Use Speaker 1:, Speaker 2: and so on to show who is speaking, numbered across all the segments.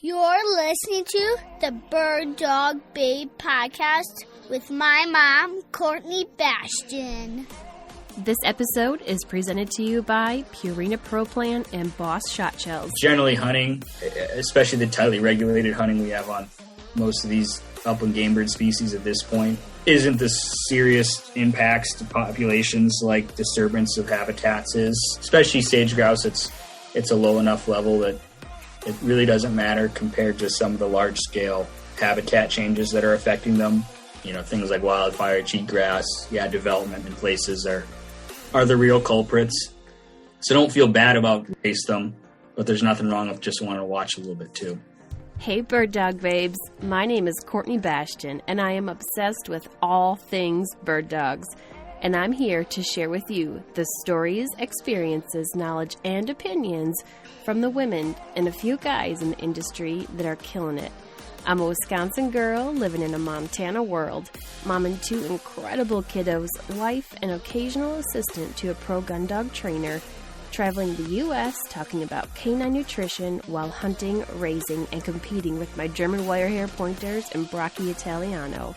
Speaker 1: You're listening to the Bird Dog Babe podcast with my mom, Courtney Bastion.
Speaker 2: This episode is presented to you by Purina Pro Plan and Boss Shotshells.
Speaker 3: Generally hunting, especially the tightly regulated hunting we have on most of these upland game bird species at this point, isn't the serious impacts to populations like disturbance of habitats is. Especially sage grouse, it's a low enough level that it really doesn't matter compared to some of the large-scale habitat changes that are affecting them. You know, things like wildfire, cheatgrass, development in places are the real culprits. So don't feel bad about race them, but there's nothing wrong with just wanting to watch a little bit too.
Speaker 2: Hey bird dog babes, my name is Courtney Bastion and I am obsessed with all things bird dogs. And I'm here to share with you the stories, experiences, knowledge, and opinions from the women and a few guys in the industry that are killing it. I'm a Wisconsin girl living in a Montana world, mom and two incredible kiddos, wife and occasional assistant to a pro gun dog trainer, traveling the U.S. talking about canine nutrition while hunting, raising, and competing with my German Wirehaired pointers and Brachy Italiano.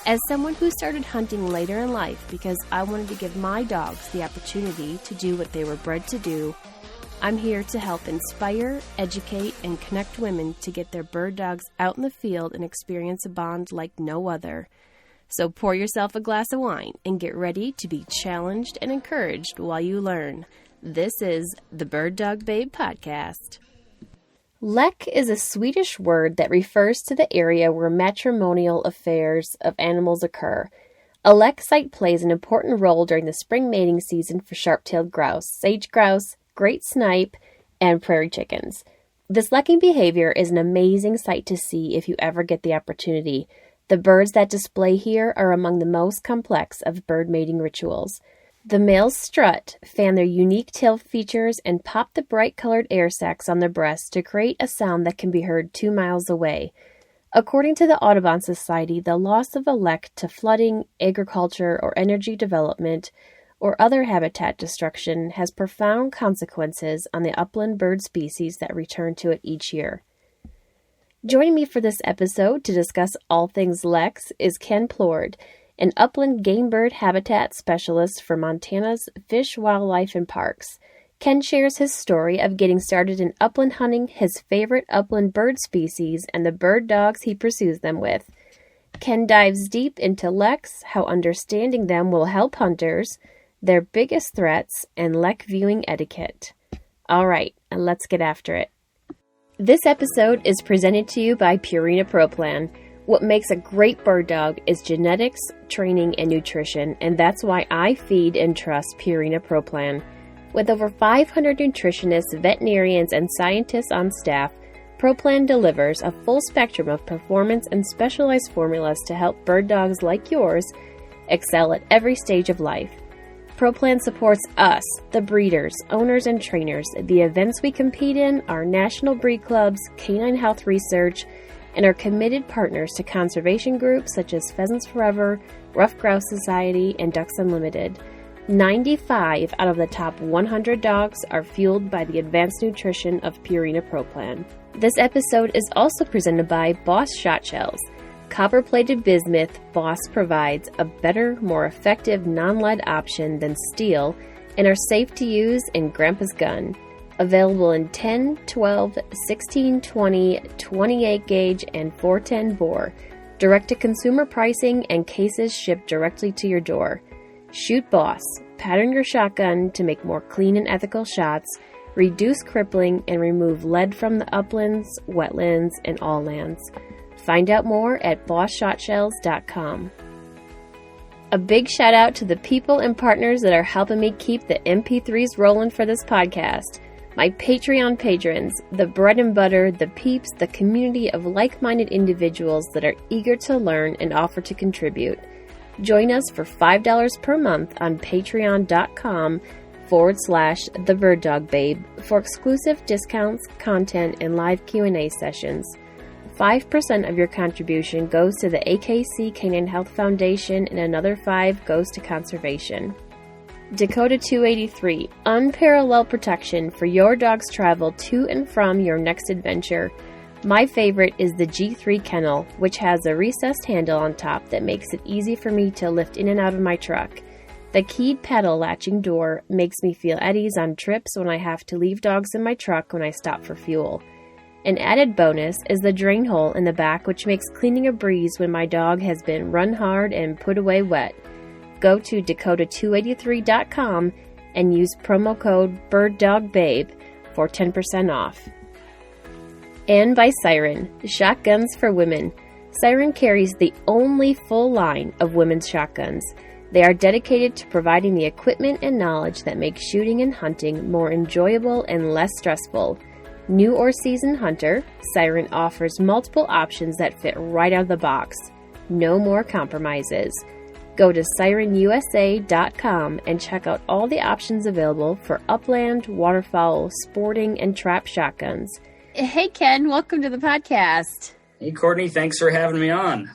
Speaker 2: As someone who started hunting later in life because I wanted to give my dogs the opportunity to do what they were bred to do, I'm here to help inspire, educate, and connect women to get their bird dogs out in the field and experience a bond like no other. So pour yourself a glass of wine and get ready to be challenged and encouraged while you learn. This is the Bird Dog Babe podcast. Lek is a Swedish word that refers to the area where matrimonial affairs of animals occur. A lek site plays an important role during the spring mating season for sharp-tailed grouse, sage grouse, great snipe, and prairie chickens. This lekking behavior is an amazing sight to see if you ever get the opportunity. The birds that display here are among the most complex of bird mating rituals. The males strut, fan their unique tail features, and pop the bright-colored air sacs on their breasts to create a sound that can be heard 2 miles away. According to the Audubon Society, the loss of a lek to flooding, agriculture, or energy development, or other habitat destruction has profound consequences on the upland bird species that return to it each year. Joining me for this episode to discuss all things leks is Ken Plourde, an upland game bird habitat specialist for Montana's Fish, Wildlife, and Parks. Ken shares his story of getting started in upland hunting, his favorite upland bird species, and the bird dogs he pursues them with. Ken dives deep into leks, how understanding them will help hunters, their biggest threats, and lek viewing etiquette. All right, let's get after it. This episode is presented to you by Purina Pro Plan. What makes a great bird dog is genetics, training, and nutrition, and that's why I feed and trust Purina Pro Plan. With over 500 nutritionists, veterinarians, and scientists on staff, Pro Plan delivers a full spectrum of performance and specialized formulas to help bird dogs like yours excel at every stage of life. Pro Plan supports us, the breeders, owners, and trainers, the events we compete in, our national breed clubs, canine health research, and are committed partners to conservation groups such as Pheasants Forever, Rough Grouse Society, and Ducks Unlimited. 95 out of the top 100 dogs are fueled by the advanced nutrition of Purina Pro Plan. This episode is also presented by Boss Shotshells. Copper-plated bismuth, Boss provides a better, more effective non-lead option than steel and are safe to use in Grandpa's gun. Available in 10, 12, 16, 20, 28 gauge, and 410 bore. Direct-to-consumer pricing and cases shipped directly to your door. Shoot Boss. Pattern your shotgun to make more clean and ethical shots, reduce crippling, and remove lead from the uplands, wetlands, and all lands. Find out more at bossshotshells.com. A big shout out to the people and partners that are helping me keep the MP3s rolling for this podcast. My Patreon patrons, the bread and butter, the peeps, the community of like-minded individuals that are eager to learn and offer to contribute. Join us for $5 per month on patreon.com/thebirddogbabe for exclusive discounts, content, and live Q&A sessions. 5% of your contribution goes to the AKC Canine Health Foundation and another 5% goes to conservation. Dakota 283, unparalleled protection for your dog's travel to and from your next adventure. My favorite is the G3 kennel, which has a recessed handle on top that makes it easy for me to lift in and out of my truck. The keyed pedal latching door makes me feel at ease on trips when I have to leave dogs in my truck when I stop for fuel. An added bonus is the drain hole in the back, which makes cleaning a breeze when my dog has been run hard and put away wet. Go to Dakota283.com and use promo code BirdDogBabe for 10% off. And by Siren, shotguns for women. Siren carries the only full line of women's shotguns. They are dedicated to providing the equipment and knowledge that make shooting and hunting more enjoyable and less stressful. New or seasoned hunter, Siren offers multiple options that fit right out of the box. No more compromises. Go to sirenusa.com and check out all the options available for upland, waterfowl, sporting, and trap shotguns. Hey, Ken, welcome to the podcast.
Speaker 3: Hey, Courtney, thanks for having me on.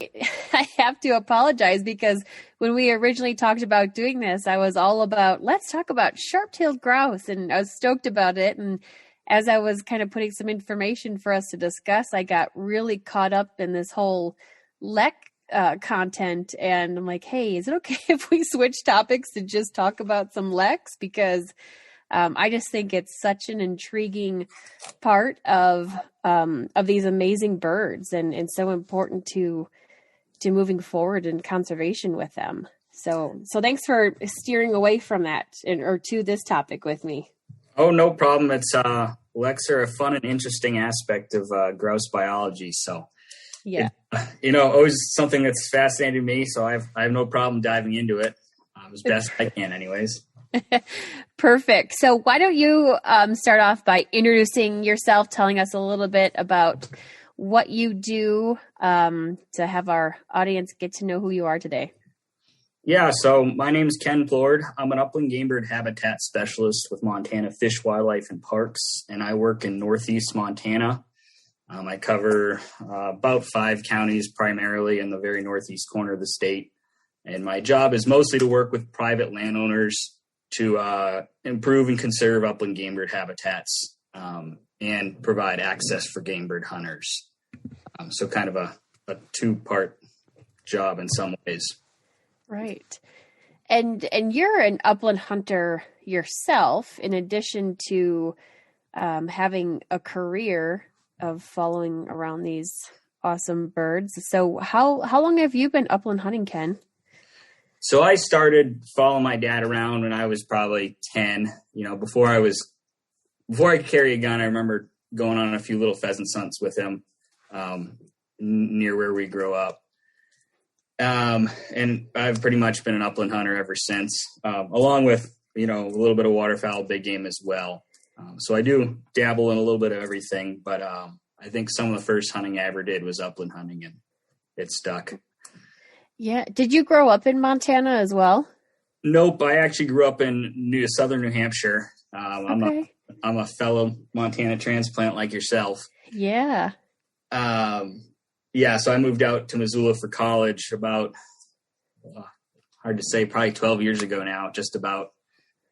Speaker 2: I have to apologize because when we originally talked about doing this, I was all about, let's talk about sharp-tailed grouse, and I was stoked about it. And as I was kind of putting some information for us to discuss, I got really caught up in this whole lek content, and I'm like, hey, is it okay if we switch topics to just talk about some leks? Because I just think it's such an intriguing part of these amazing birds, and so important to moving forward in conservation with them. So thanks for steering away from that or to this topic with me.
Speaker 3: Oh, no problem. It's leks are a fun and interesting aspect of grouse biology. So
Speaker 2: yeah,
Speaker 3: always something that's fascinated me. So I have no problem diving into it as best I can, anyways.
Speaker 2: Perfect. So why don't you start off by introducing yourself, telling us a little bit about what you do to have our audience get to know who you are today.
Speaker 3: Yeah, so my name is Ken Plourde. I'm an upland game bird habitat specialist with Montana Fish, Wildlife, and Parks, and I work in Northeast Montana. I cover about 5 counties, primarily in the very northeast corner of the state. And my job is mostly to work with private landowners to improve and conserve upland game bird habitats and provide access for game bird hunters. So kind of a 2-part job in some ways.
Speaker 2: Right. And you're an upland hunter yourself, in addition to having a career of following around these awesome birds. So how long have you been upland hunting, Ken?
Speaker 3: So I started following my dad around when I was probably 10. Before I could carry a gun, I remember going on a few little pheasant hunts with him near where we grew up. And I've pretty much been an upland hunter ever since, along with, a little bit of waterfowl, big game as well. So I do dabble in a little bit of everything, but I think some of the first hunting I ever did was upland hunting, and it stuck.
Speaker 2: Yeah. Did you grow up in Montana as well?
Speaker 3: Nope. I actually grew up in southern New Hampshire.
Speaker 2: Okay.
Speaker 3: I'm a fellow Montana transplant like yourself.
Speaker 2: Yeah.
Speaker 3: So I moved out to Missoula for college about, hard to say, probably 12 years ago now, just about.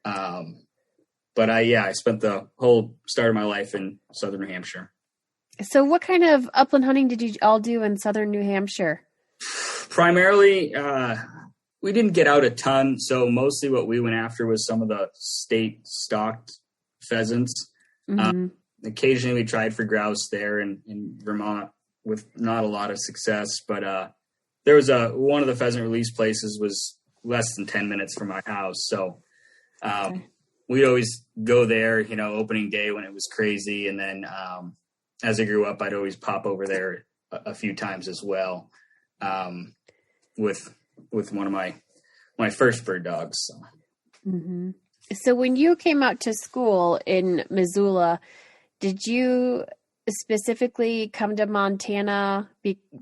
Speaker 3: But I spent the whole start of my life in southern New Hampshire.
Speaker 2: So what kind of upland hunting did you all do in southern New Hampshire?
Speaker 3: Primarily, we didn't get out a ton, so mostly what we went after was some of the state stocked pheasants. Mm-hmm. Occasionally we tried for grouse there in Vermont with not a lot of success, but there was one of the pheasant release places was less than 10 minutes from my house, so we'd always go there, opening day when it was crazy, and then as I grew up, I'd always pop over there a few times as well. With one of my first bird dogs. So.
Speaker 2: Mm-hmm. So when you came out to school in Missoula, did you specifically come to Montana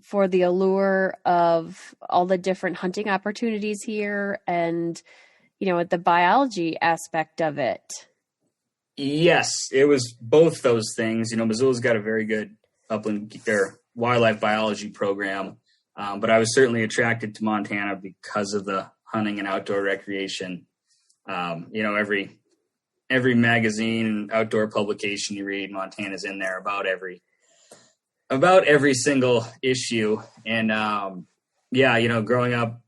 Speaker 2: for the allure of all the different hunting opportunities here and, the biology aspect of it?
Speaker 3: Yes, it was both those things. Missoula's got a very good upland or wildlife biology program. But I was certainly attracted to Montana because of the hunting and outdoor recreation. Every magazine and outdoor publication you read, Montana's in there about every about every single issue. And growing up,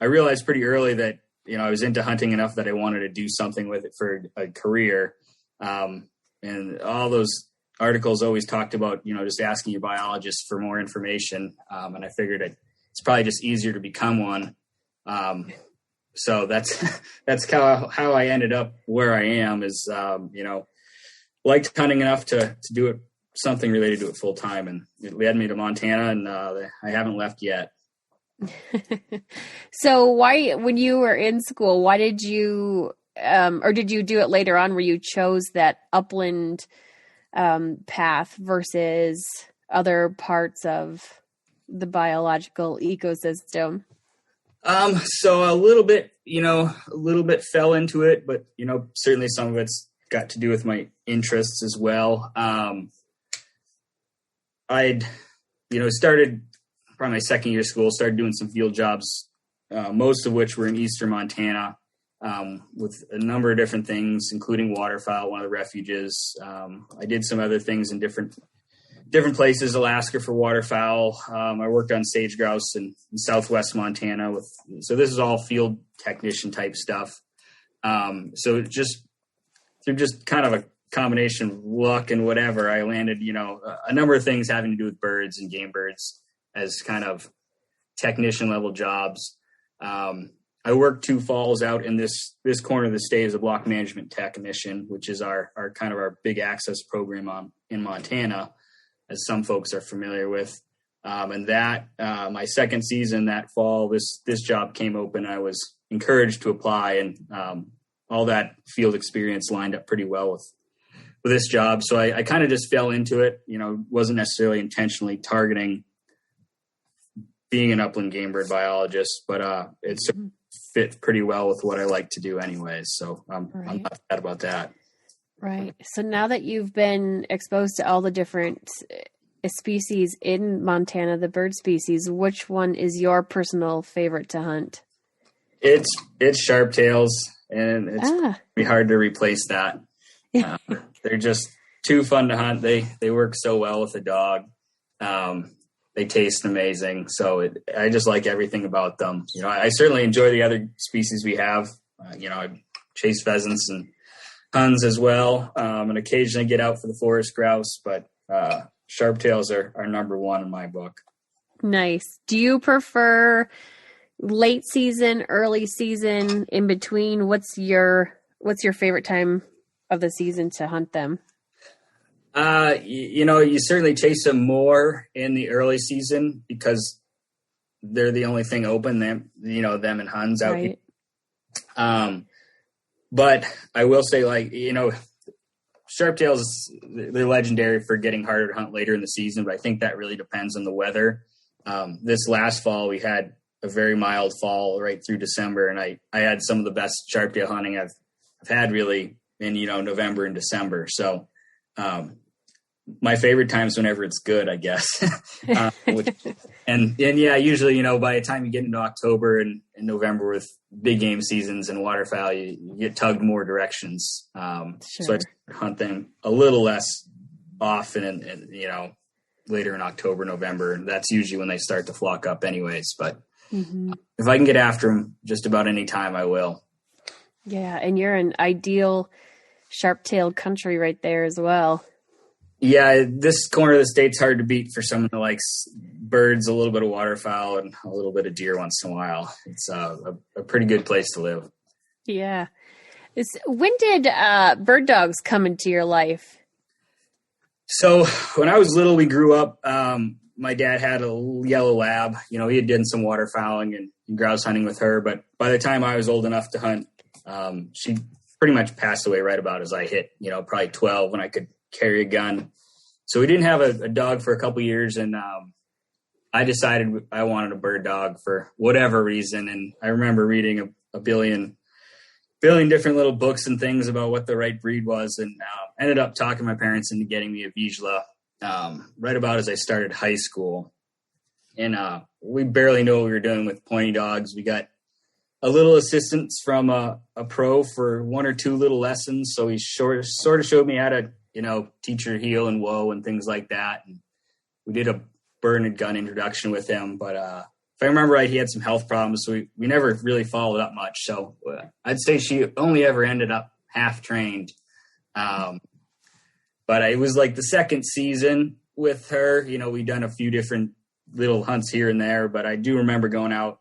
Speaker 3: I realized pretty early that, I was into hunting enough that I wanted to do something with it for a career. And all those articles always talked about, just asking your biologist for more information. And I figured it's probably just easier to become one. So that's how I ended up where I am is, liked hunting enough to do it, something related to it full time. And it led me to Montana, and I haven't left yet.
Speaker 2: So why, when you were in school, why did you, or did you do it later on where you chose that upland path versus other parts of the biological ecosystem?
Speaker 3: So a little bit fell into it, but, certainly some of it's got to do with my interests as well. I'd, started probably my second year of school, started doing some field jobs, most of which were in eastern Montana, with a number of different things, including waterfowl, one of the refuges. I did some other things in different places, Alaska for waterfowl. I worked on sage grouse in southwest Montana so this is all field technician type stuff. So through just kind of a combination of luck and whatever, I landed, a number of things having to do with birds and game birds as kind of technician level jobs. I worked 2 falls out in this corner of the state as a block management technician, which is our kind of our big access program in Montana, as some folks are familiar with. And that, my second season that fall, this job came open. I was encouraged to apply, and all that field experience lined up pretty well with this job. So I kind of just fell into it, wasn't necessarily intentionally targeting being an upland game bird biologist, but it's fit pretty well with what I like to do anyways. So I'm not bad about that.
Speaker 2: Right. So now that you've been exposed to all the different species in Montana, the bird species, which one is your personal favorite to hunt?
Speaker 3: It's sharptails, and it's pretty hard to replace that. They're just too fun to hunt. They work so well with a dog. They taste amazing. So I just like everything about them. I certainly enjoy the other species we have. I chase pheasants and huns as well, and occasionally get out for the forest grouse, but sharptails are number one in my book.
Speaker 2: Nice. Do you prefer late season, early season, in between? What's your favorite time of the season to hunt them? You certainly chase them more in the early season because they're the only thing open, them and huns out. Right.
Speaker 3: But I will say, sharptails, they're legendary for getting harder to hunt later in the season, but I think that really depends on the weather. This last fall, we had a very mild fall right through December, and I had some of the best sharptail hunting I've had really in, November and December. So, my favorite time is whenever it's good, I guess. Usually, by the time you get into October and November with big game seasons and waterfowl, you get tugged more directions.
Speaker 2: Sure.
Speaker 3: So I hunt them a little less often and later in October, November. And that's usually when they start to flock up anyways. But if I can get after them just about any time, I will.
Speaker 2: Yeah. And you're an ideal sharp-tailed country right there as well.
Speaker 3: Yeah, this corner of the state's hard to beat for someone that likes birds, a little bit of waterfowl, and a little bit of deer once in a while. It's a pretty good place to live.
Speaker 2: Yeah. When did bird dogs come into your life?
Speaker 3: So when I was little, we grew up. My dad had a yellow lab. He had done some waterfowling and grouse hunting with her. But by the time I was old enough to hunt, she pretty much passed away right about as I hit, probably 12 when I could carry a gun. So we didn't have a dog for a couple years, and I decided I wanted a bird dog for whatever reason. And I remember reading a billion different little books and things about what the right breed was, and ended up talking my parents into getting me a Vizsla right about as I started high school. And we barely knew what we were doing with pointy dogs. We got a little assistance from a pro for 1 or 2 little lessons. So he sort of showed me how to, teach her heel and whoa and things like that. And we did a bird and gun introduction with him, but if I remember right, he had some health problems, so we never really followed up much. So I'd say she only ever ended up half trained. But it was like the second season with her. We'd done a few different little hunts here and there, but I do remember going out,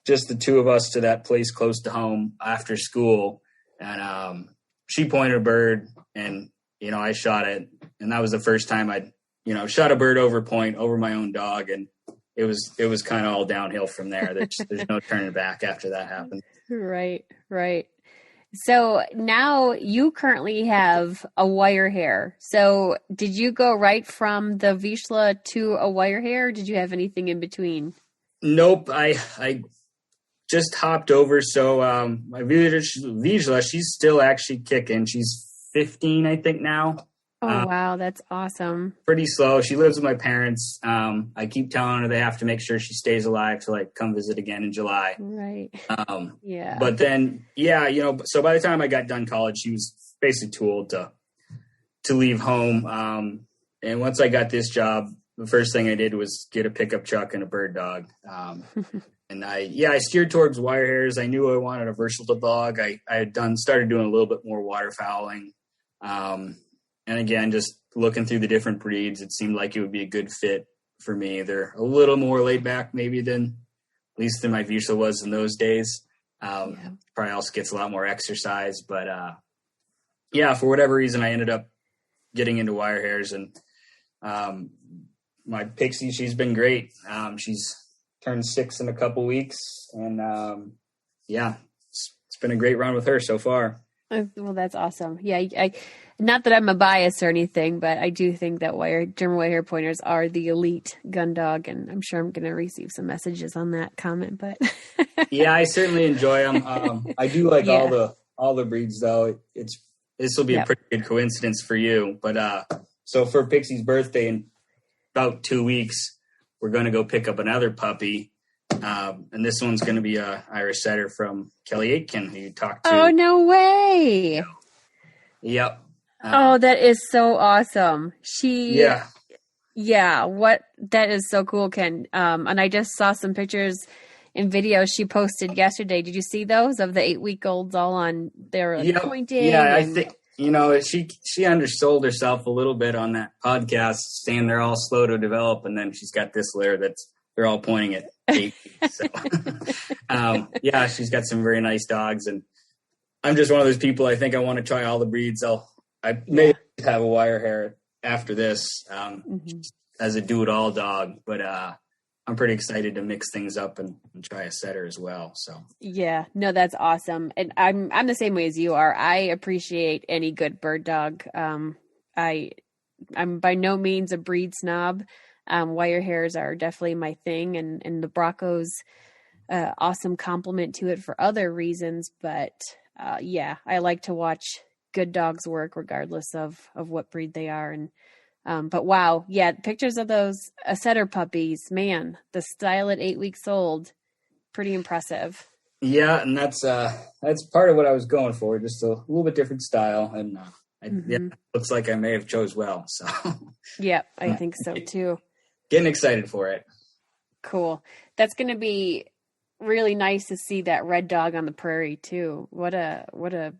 Speaker 3: just the two of us, to that place close to home after school. And she pointed a bird, and, I shot it. And that was the first time I'd, shot a bird over point over my own dog. And it was kind of all downhill from there. There's no turning back after that happened.
Speaker 2: Right. So now you currently have a wire hair. So did you go right from the Vizsla to a wire hair? Or did you have anything in between?
Speaker 3: Nope. I just hopped over. So my Vizsla, she's still actually kicking. She's 15, I think, now.
Speaker 2: Oh, wow. That's awesome.
Speaker 3: Pretty slow. She lives with my parents. I keep telling her they have to make sure she stays alive to come visit again in July.
Speaker 2: Right. Yeah.
Speaker 3: But then, so by the time I got done college, she was basically too old to leave home. And once I got this job, the first thing I did was get a pickup truck and a bird dog. And I steered towards wire hairs. I knew I wanted a versatile dog. I had started doing a little bit more waterfowling. And again, just looking through the different breeds, it seemed like it would be a good fit for me. They're a little more laid back maybe than my Vizsla was in those days. Probably also gets a lot more exercise, but for whatever reason, I ended up getting into wire hairs. And my Pixie, she's been great. She's turned 6 in a couple weeks, and it's been a great run with her so far.
Speaker 2: Well, that's awesome. Yeah, I not that I'm a bias or anything, but I do think that German Wirehair pointers are the elite gun dog, and I'm sure I'm going to receive some messages on that comment. But
Speaker 3: yeah, I certainly enjoy them. I do like all the breeds, though. This will be a pretty good coincidence for you. But so for Pixie's birthday in about 2 weeks, we're going to go pick up another puppy. And this one's going to be a Irish setter from Kelly Aitken, who you talked to.
Speaker 2: Oh, no way.
Speaker 3: Yep.
Speaker 2: That is so awesome.
Speaker 3: That
Speaker 2: is so cool, Ken. And I just saw some pictures and videos she posted yesterday. Did you see those of the 8-week-olds all on their pointing?
Speaker 3: Yeah, I think, she undersold herself a little bit on that podcast, saying they're all slow to develop. And then she's got this litter they're all pointing at 8 feet. So, she's got some very nice dogs, and I'm just one of those people. I think I want to try all the breeds. I may have a wire hair after this as a do-it-all dog, but I'm pretty excited to mix things up and try a setter as well. So
Speaker 2: yeah, no, that's awesome, and I'm the same way as you are. I appreciate any good bird dog. I'm by no means a breed snob. Wire hairs are definitely my thing, and the Bracco's awesome complement to it for other reasons. But I like to watch good dogs work regardless of what breed they are. And but wow, pictures of those setter puppies, man, the style at 8 weeks old, pretty impressive.
Speaker 3: Yeah, and that's part of what I was going for, just a little bit different style, and looks like I may have chose well. So
Speaker 2: yeah, I think so too.
Speaker 3: Getting excited for it.
Speaker 2: Cool. That's going to be really nice to see that red dog on the prairie too. What a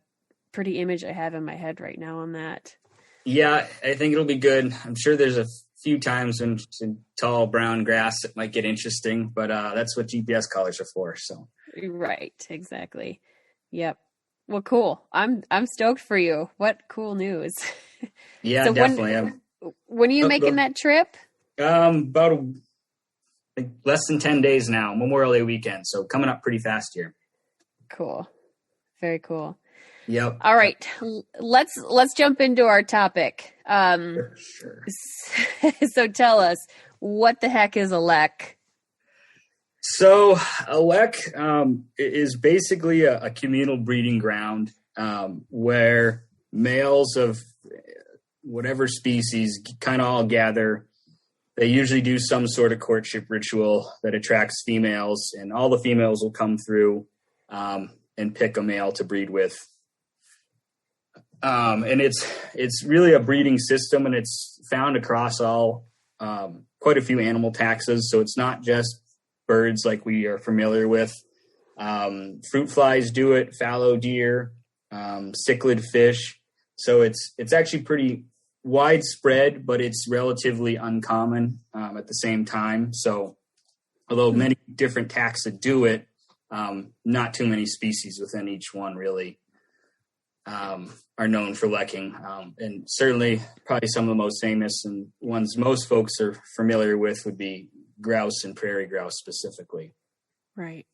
Speaker 2: pretty image I have in my head right now on that.
Speaker 3: Yeah, I think it'll be good. I'm sure there's a few times when it's in tall brown grass it might get interesting, but that's what GPS collars are for. So
Speaker 2: right, exactly. Yep. Well, cool. I'm stoked for you. What cool news.
Speaker 3: Yeah, so definitely.
Speaker 2: When are you making that trip?
Speaker 3: About less than 10 days now, Memorial Day weekend. So coming up pretty fast here.
Speaker 2: Cool. Very cool.
Speaker 3: Yep.
Speaker 2: All right. Let's jump into our topic.
Speaker 3: Sure.
Speaker 2: So tell us, what the heck is a lek?
Speaker 3: So a lek is basically a communal breeding ground where males of whatever species kind of all gather. They usually do some sort of courtship ritual that attracts females, and all the females will come through and pick a male to breed with. And it's really a breeding system, and it's found across all quite a few animal taxas. So it's not just birds like we are familiar with. Fruit flies do it, fallow deer, cichlid fish. So it's actually pretty widespread, but it's relatively uncommon at the same time. So although many different taxa do it, not too many species within each one really are known for lekking. And certainly probably some of the most famous and ones most folks are familiar with would be grouse and prairie grouse specifically.
Speaker 2: Right.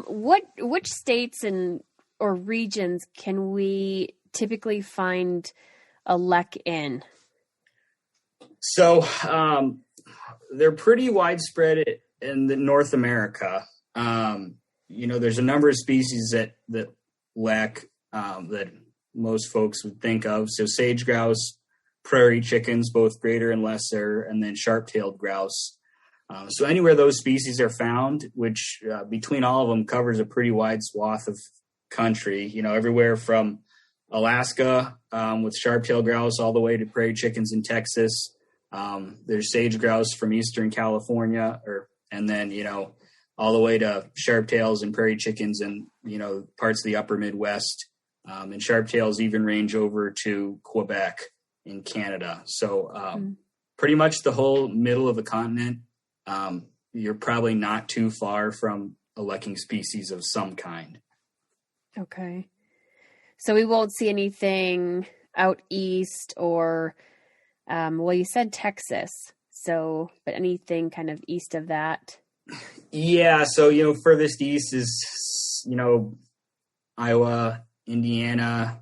Speaker 2: Which states or regions can we typically find a lek in?
Speaker 3: So they're pretty widespread in North America. There's a number of species that lek that most folks would think of. So sage grouse, prairie chickens, both greater and lesser, and then sharp-tailed grouse. So anywhere those species are found, which between all of them covers a pretty wide swath of country, everywhere from Alaska with sharp-tailed grouse all the way to prairie chickens in Texas. There's sage grouse from eastern California, and then all the way to sharptails and prairie chickens in parts of the upper Midwest. And sharptails even range over to Quebec in Canada. So pretty much the whole middle of the continent. You're probably not too far from a lekking species of some kind.
Speaker 2: Okay. So we won't see anything out east or, you said Texas. So, but anything kind of east of that?
Speaker 3: Yeah. So, furthest east is, Iowa, Indiana,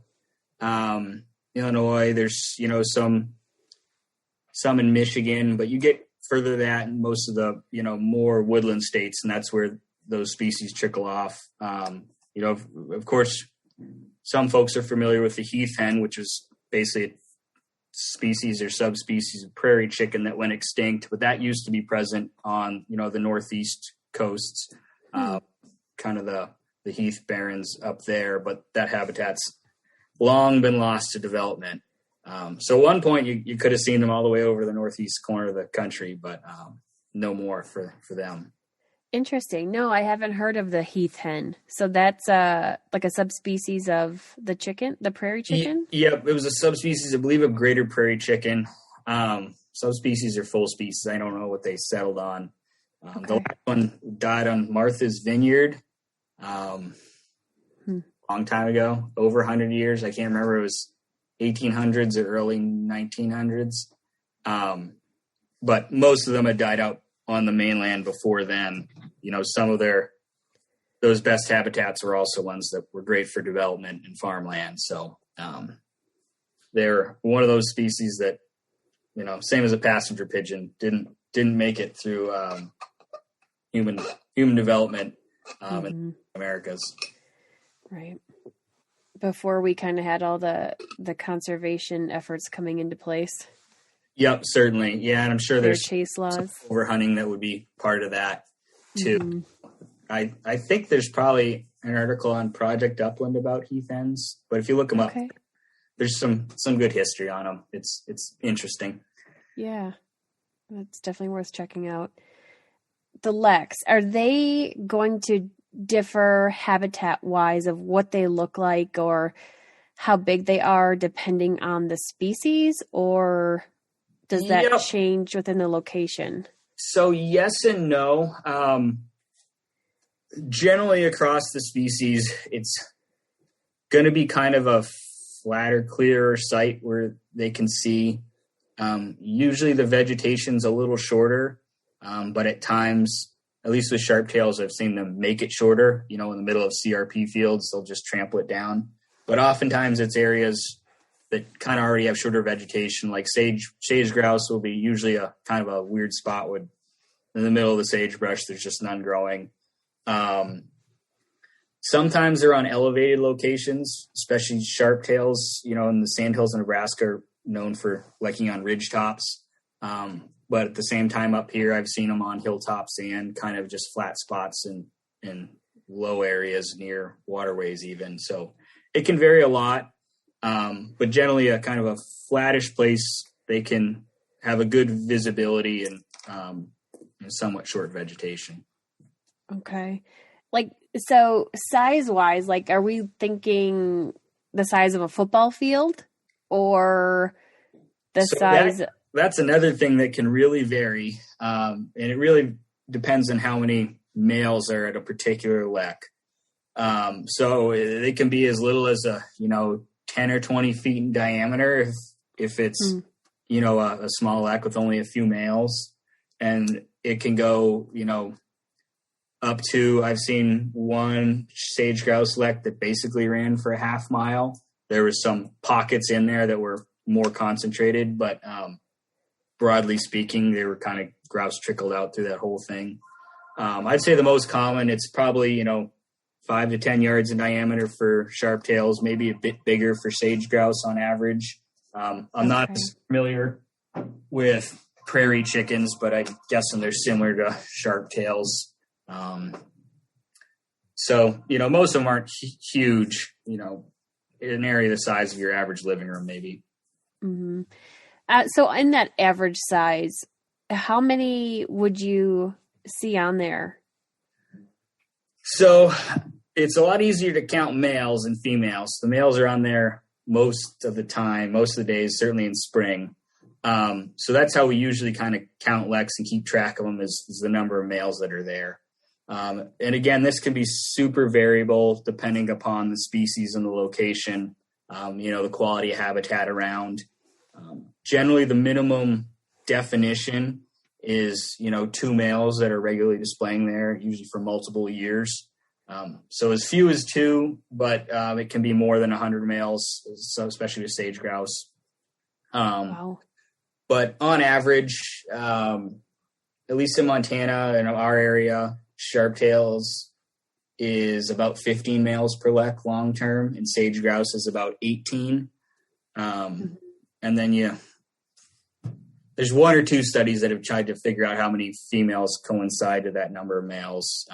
Speaker 3: Illinois. There's, some in Michigan, but you get further than that in most of the, more woodland states, and that's where those species trickle off. Of course, some folks are familiar with the heath hen, which is basically a species or subspecies of prairie chicken that went extinct, but that used to be present on, the northeast coasts, kind of the heath barrens up there, but that habitat's long been lost to development. So at one point you could have seen them all the way over the northeast corner of the country, but no more for them.
Speaker 2: Interesting. No, I haven't heard of the heath hen. So that's like a subspecies of the prairie chicken?
Speaker 3: Yeah, it was a subspecies, I believe, of greater prairie chicken. Subspecies or full species, I don't know what they settled on. Okay. The last one died on Martha's Vineyard long time ago, over 100 years. I can't remember. It was 1800s or early 1900s. But most of them had died out on the mainland before then. Some of those best habitats were also ones that were great for development and farmland. So they're one of those species that, same as a passenger pigeon, didn't make it through human development in Americas.
Speaker 2: Right. Before we kind of had all the conservation efforts coming into place.
Speaker 3: Yep, certainly. Yeah, and I'm sure there's
Speaker 2: chase laws,
Speaker 3: overhunting that would be part of that too. I think there's probably an article on Project Upland about heath hens, but if you look them up, there's some good history on them. It's interesting.
Speaker 2: Yeah, that's definitely worth checking out. The leks, are they going to differ habitat-wise of what they look like or how big they are depending on the species, or does that change within the location?
Speaker 3: So yes and no. Generally across the species, it's going to be kind of a flatter, clearer site where they can see. Usually the vegetation's a little shorter, but at times, at least with sharptails, I've seen them make it shorter. In the middle of CRP fields, they'll just trample it down. But oftentimes it's areas that kind of already have shorter vegetation, like sage grouse will be usually a kind of a weird spot where in the middle of the sagebrush, there's just none growing. Sometimes they're on elevated locations, especially sharptails, in the sandhills of Nebraska are known for lekking on ridge tops. But at the same time up here, I've seen them on hilltops and kind of just flat spots in low areas near waterways even. So it can vary a lot. But generally a kind of a flattish place, they can have a good visibility and somewhat short vegetation.
Speaker 2: Okay. Like, so size-wise, like, are we thinking the size of a football field or the size?
Speaker 3: That's another thing that can really vary. And it really depends on how many males are at a particular lek. So they can be as little as 10 or 20 feet in diameter if it's, a small lek with only a few males. And it can go, up to, I've seen one sage grouse lek that basically ran for a half mile. There was some pockets in there that were more concentrated, but broadly speaking, they were kind of grouse trickled out through that whole thing. I'd say the most common, it's probably, 5 to 10 yards in diameter for sharptails, maybe a bit bigger for sage grouse on average. I'm not as familiar with prairie chickens, but I'm guessing they're similar to sharptails. So, most of them aren't huge, in an area the size of your average living room, maybe.
Speaker 2: Mm-hmm. So in that average size, how many would you see on there?
Speaker 3: So it's a lot easier to count males than females. The males are on there most of the time, most of the days, certainly in spring. So that's how we usually kind of count leks and keep track of them is the number of males that are there. And again, this can be super variable depending upon the species and the location, the quality of habitat around. Generally, the minimum definition is, 2 males that are regularly displaying there, usually for multiple years. So as few as 2, but it can be more than 100 males, so especially with sage grouse.
Speaker 2: Wow.
Speaker 3: But on average, at least in Montana, in our area, sharptails is about 15 males per lek long term, and sage grouse is about 18. And then there's 1 or 2 studies that have tried to figure out how many females coincide to that number of males.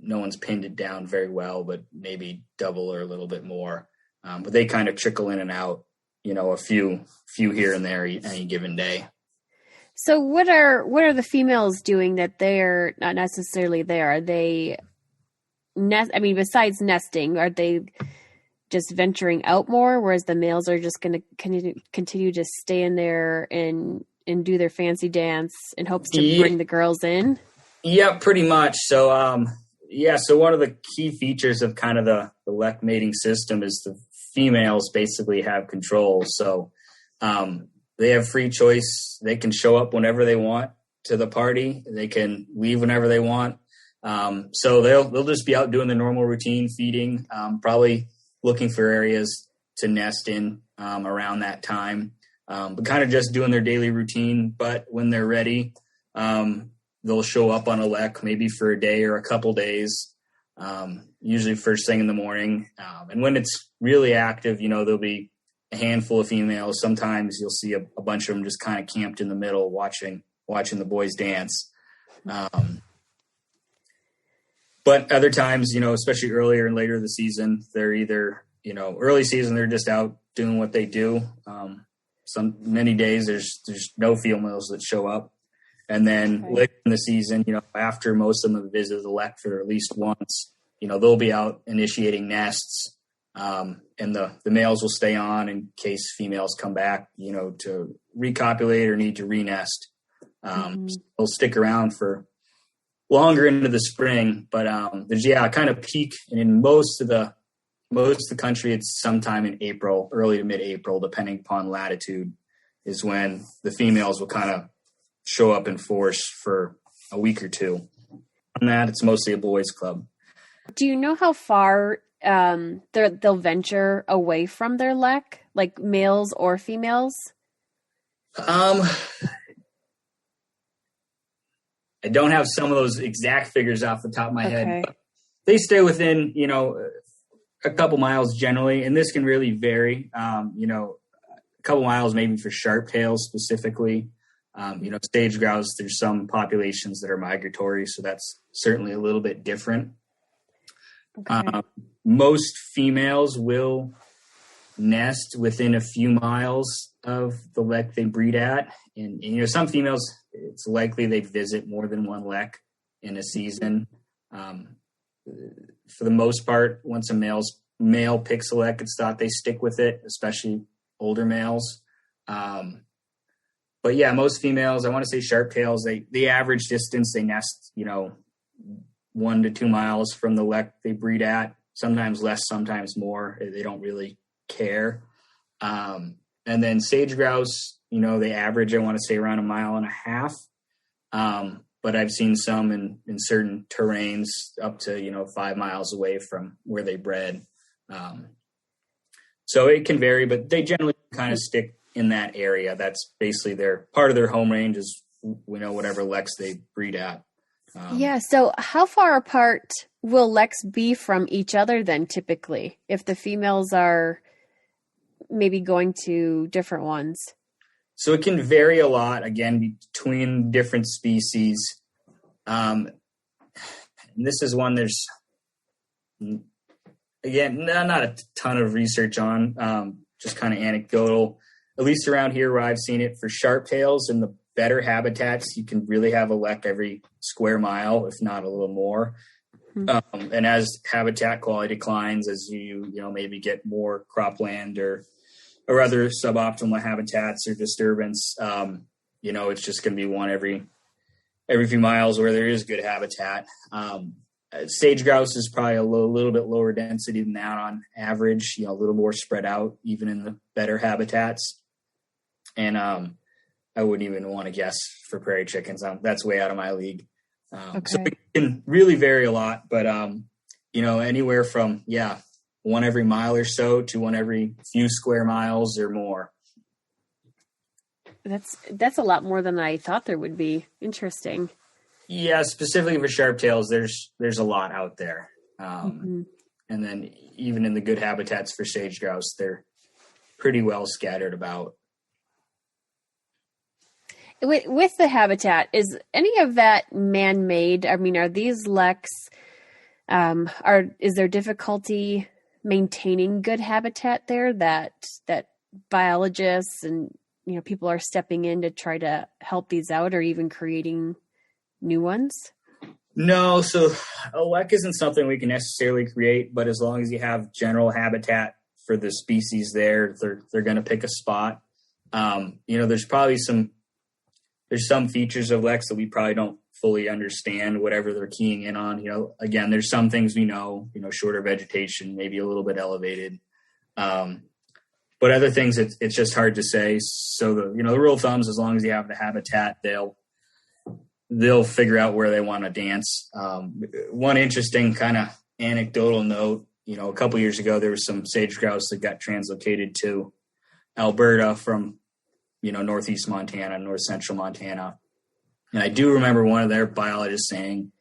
Speaker 3: No one's pinned it down very well, but maybe double or a little bit more. But they kind of trickle in and out, a few here and there any given day.
Speaker 2: So what are the females doing that they're not necessarily there? Are they besides nesting, are they just venturing out more, whereas the males are just going to continue to stay in there and do their fancy dance in hopes to bring the girls in? Yeah,
Speaker 3: pretty much. So, so one of the key features of kind of the lek mating system is the females basically have control. So they have free choice. They can show up whenever they want to the party. They can leave whenever they want. So they'll just be out doing the normal routine, feeding, probably looking for areas to nest in around that time, but kind of just doing their daily routine. But when they're ready, they'll show up on a lek maybe for a day or a couple days, usually first thing in the morning. And when it's really active, there'll be a handful of females. Sometimes you'll see a bunch of them just kind of camped in the middle watching the boys dance. But other times, especially earlier and later in the season, they're either, early season, they're just out doing what they do. Many days there's no females that show up. And then later in the season, after most of them have visited the lek for at least once, they'll be out initiating nests. And the males will stay on in case females come back, to recopulate or need to re-nest. So they'll stick around for longer into the spring, but there's kind of peak, and in most of the country, it's sometime in April, early to mid-April, depending upon latitude, is when the females will kind of show up in force for a week or 2. On that, it's mostly a boys' club.
Speaker 2: Do you know how far they'll venture away from their lek, like males or females?
Speaker 3: I don't have some of those exact figures off the top of my head. But they stay within, a couple miles generally, and this can really vary. A couple miles maybe for sharptails specifically. Sage grouse, there's some populations that are migratory, so that's certainly a little bit different. Okay. Most females will nest within a few miles of the lek they breed at. And some females, it's likely they visit more than one lek in a season. For the most part, once a male picks a lek, it's thought they stick with it, especially older males. But yeah, most females, I want to say sharptails, the average distance they nest, 1 to 2 miles from the lek they breed at, sometimes less, sometimes more. They don't really care. And then sage grouse, they average, I want to say around 1.5 miles. But I've seen some in certain terrains up to, 5 miles away from where they bred. So it can vary, but they generally kind of stick in that area. That's basically part of their home range is, whatever leks they breed at.
Speaker 2: So how far apart will leks be from each other then typically, if the females are maybe going to different ones?
Speaker 3: So it can vary a lot, again, between different species. And this is one there's, again, not a ton of research on, just kind of anecdotal. At least around here where I've seen it, for sharptails in the better habitats, you can really have a lek every square mile, if not a little more. Mm-hmm. And as habitat quality declines, as you maybe get more cropland or other suboptimal habitats or disturbance, it's just going to be one every few miles where there is good habitat. Sage grouse is probably a little bit lower density than that on average, a little more spread out, even in the better habitats. And I wouldn't even want to guess for prairie chickens. That's way out of my league.
Speaker 2: Okay.
Speaker 3: So it can really vary a lot, but, anywhere from, one every mile or so to one every few square miles or more.
Speaker 2: That's a lot more than I thought there would be. Interesting.
Speaker 3: Yeah, specifically for sharptails, there's a lot out there. And then even in the good habitats for sage grouse, they're pretty well scattered about.
Speaker 2: With the habitat, is any of that man-made? I mean, are these leks, is there difficulty maintaining good habitat there that biologists and, people are stepping in to try to help these out or even creating new ones?
Speaker 3: No, so a lek isn't something we can necessarily create, but as long as you have general habitat for the species there, they're going to pick a spot. There's probably there's some features of leks that we probably don't fully understand, whatever they're keying in on. Again, there's some things we know, shorter vegetation, maybe a little bit elevated. But other things, it's just hard to say. So the rule of thumb is as long as you have the habitat, they'll figure out where they want to dance. One interesting kind of anecdotal note, a couple years ago, there was some sage grouse that got translocated to Alberta from, northeast Montana, north central Montana. And I do remember one of their biologists saying,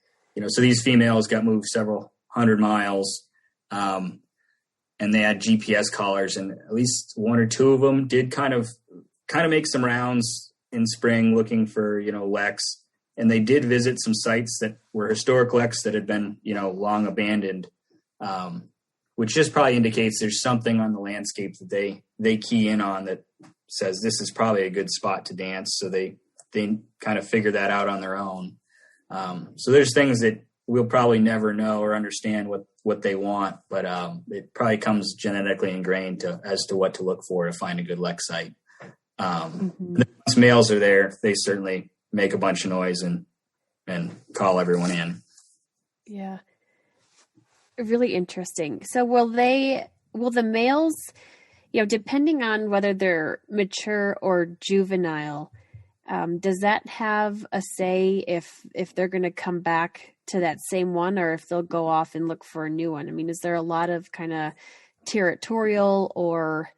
Speaker 3: so these females got moved several hundred miles, and they had GPS collars, and at least one or two of them did kind of make some rounds in spring looking for, leks. And they did visit some sites that were historic leks that had been, long abandoned, which just probably indicates there's something on the landscape that they key in on that says this is probably a good spot to dance. So they kind of figure that out on their own. So there's things that we'll probably never know or understand what they want, but it probably comes genetically ingrained as to what to look for to find a good lek site. Once males are there, they certainly make a bunch of noise and call everyone in.
Speaker 2: Yeah. Really interesting. So will the males, depending on whether they're mature or juvenile, does that have a say if they're going to come back to that same one or if they'll go off and look for a new one? I mean, is there a lot of kind of territorial or,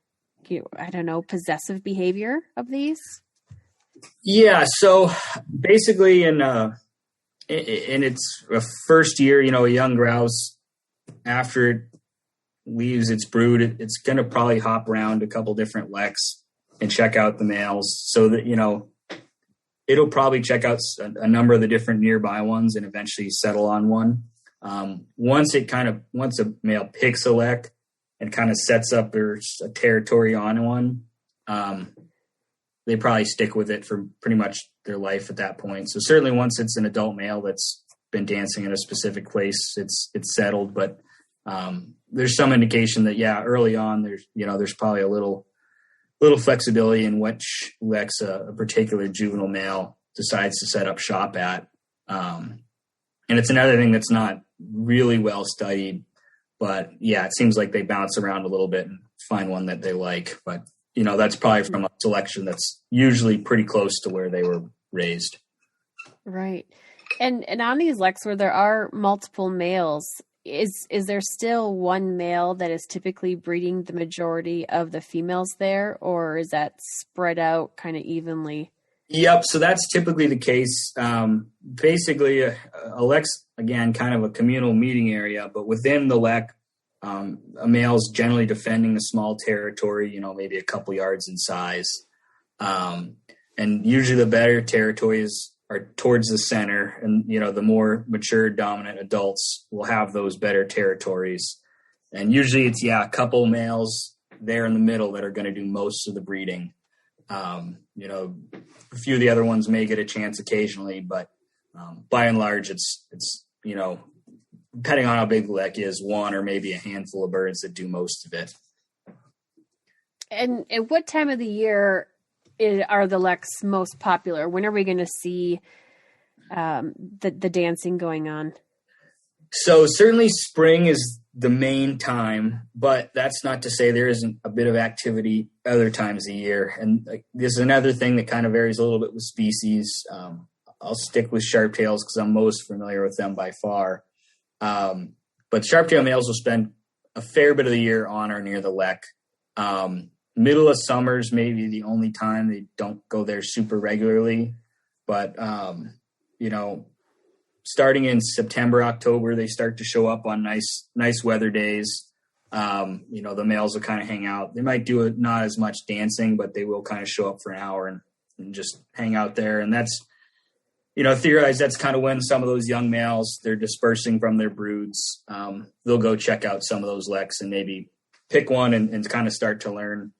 Speaker 2: possessive behavior of these?
Speaker 3: Yeah. So basically in its first year, a young grouse, after it leaves its brood, it's going to probably hop around a couple different leks and check out the males so that, it'll probably check out a number of the different nearby ones and eventually settle on one. Once a male picks a lek, and kind of sets up a territory on one, they probably stick with it for pretty much their life at that point. So certainly once it's an adult male that's been dancing in a specific place, it's settled. But there's some indication that, early on there's probably a little flexibility in which leks a particular juvenile male decides to set up shop at. And it's another thing that's not really well studied, but it seems like they bounce around a little bit and find one that they like. But, that's probably from a selection that's usually pretty close to where they were raised.
Speaker 2: Right. And on these leks where there are multiple males, is there still one male that is typically breeding the majority of the females there, or is that spread out kind of evenly?
Speaker 3: Yep. So that's typically the case. Basically, a leks, again, kind of a communal meeting area, but within the lek, a male's generally defending a small territory, maybe a couple yards in size. And usually the better territories are towards the center, and, the more mature dominant adults will have those better territories. And usually it's, a couple males there in the middle that are going to do most of the breeding. A few of the other ones may get a chance occasionally, but by and large, it's depending on how big the lek is, one or maybe a handful of birds that do most of it.
Speaker 2: And at what time of the year are the leks most popular? When are we going to see the dancing going on?
Speaker 3: So certainly spring is the main time, but that's not to say there isn't a bit of activity other times of the year. And this is another thing that kind of varies a little bit with species. I'll stick with sharptails because I'm most familiar with them by far. But sharptail males will spend a fair bit of the year on or near the lek. Middle of summer's maybe the only time they don't go there super regularly. But, starting in September, October, they start to show up on nice weather days. The males will kind of hang out. They might do not as much dancing, but they will kind of show up for an hour and just hang out there. And that's, theorize that's kind of when some of those young males, they're dispersing from their broods. They'll go check out some of those leks and maybe pick one and kind of start to learn,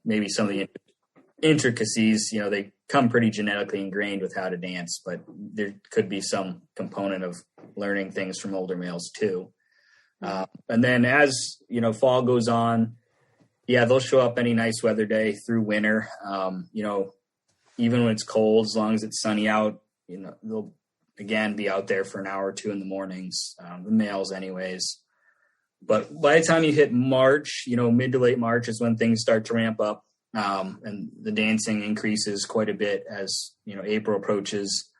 Speaker 3: maybe some of the intricacies. They come pretty genetically ingrained with how to dance, but there could be some component of learning things from older males too. And then as, fall goes on, they'll show up any nice weather day through winter. Even when it's cold, as long as it's sunny out, they'll again be out there for an hour or two in the mornings, the males anyways. But by the time you hit March, mid to late March is when things start to ramp up. And the dancing increases quite a bit as, April approaches.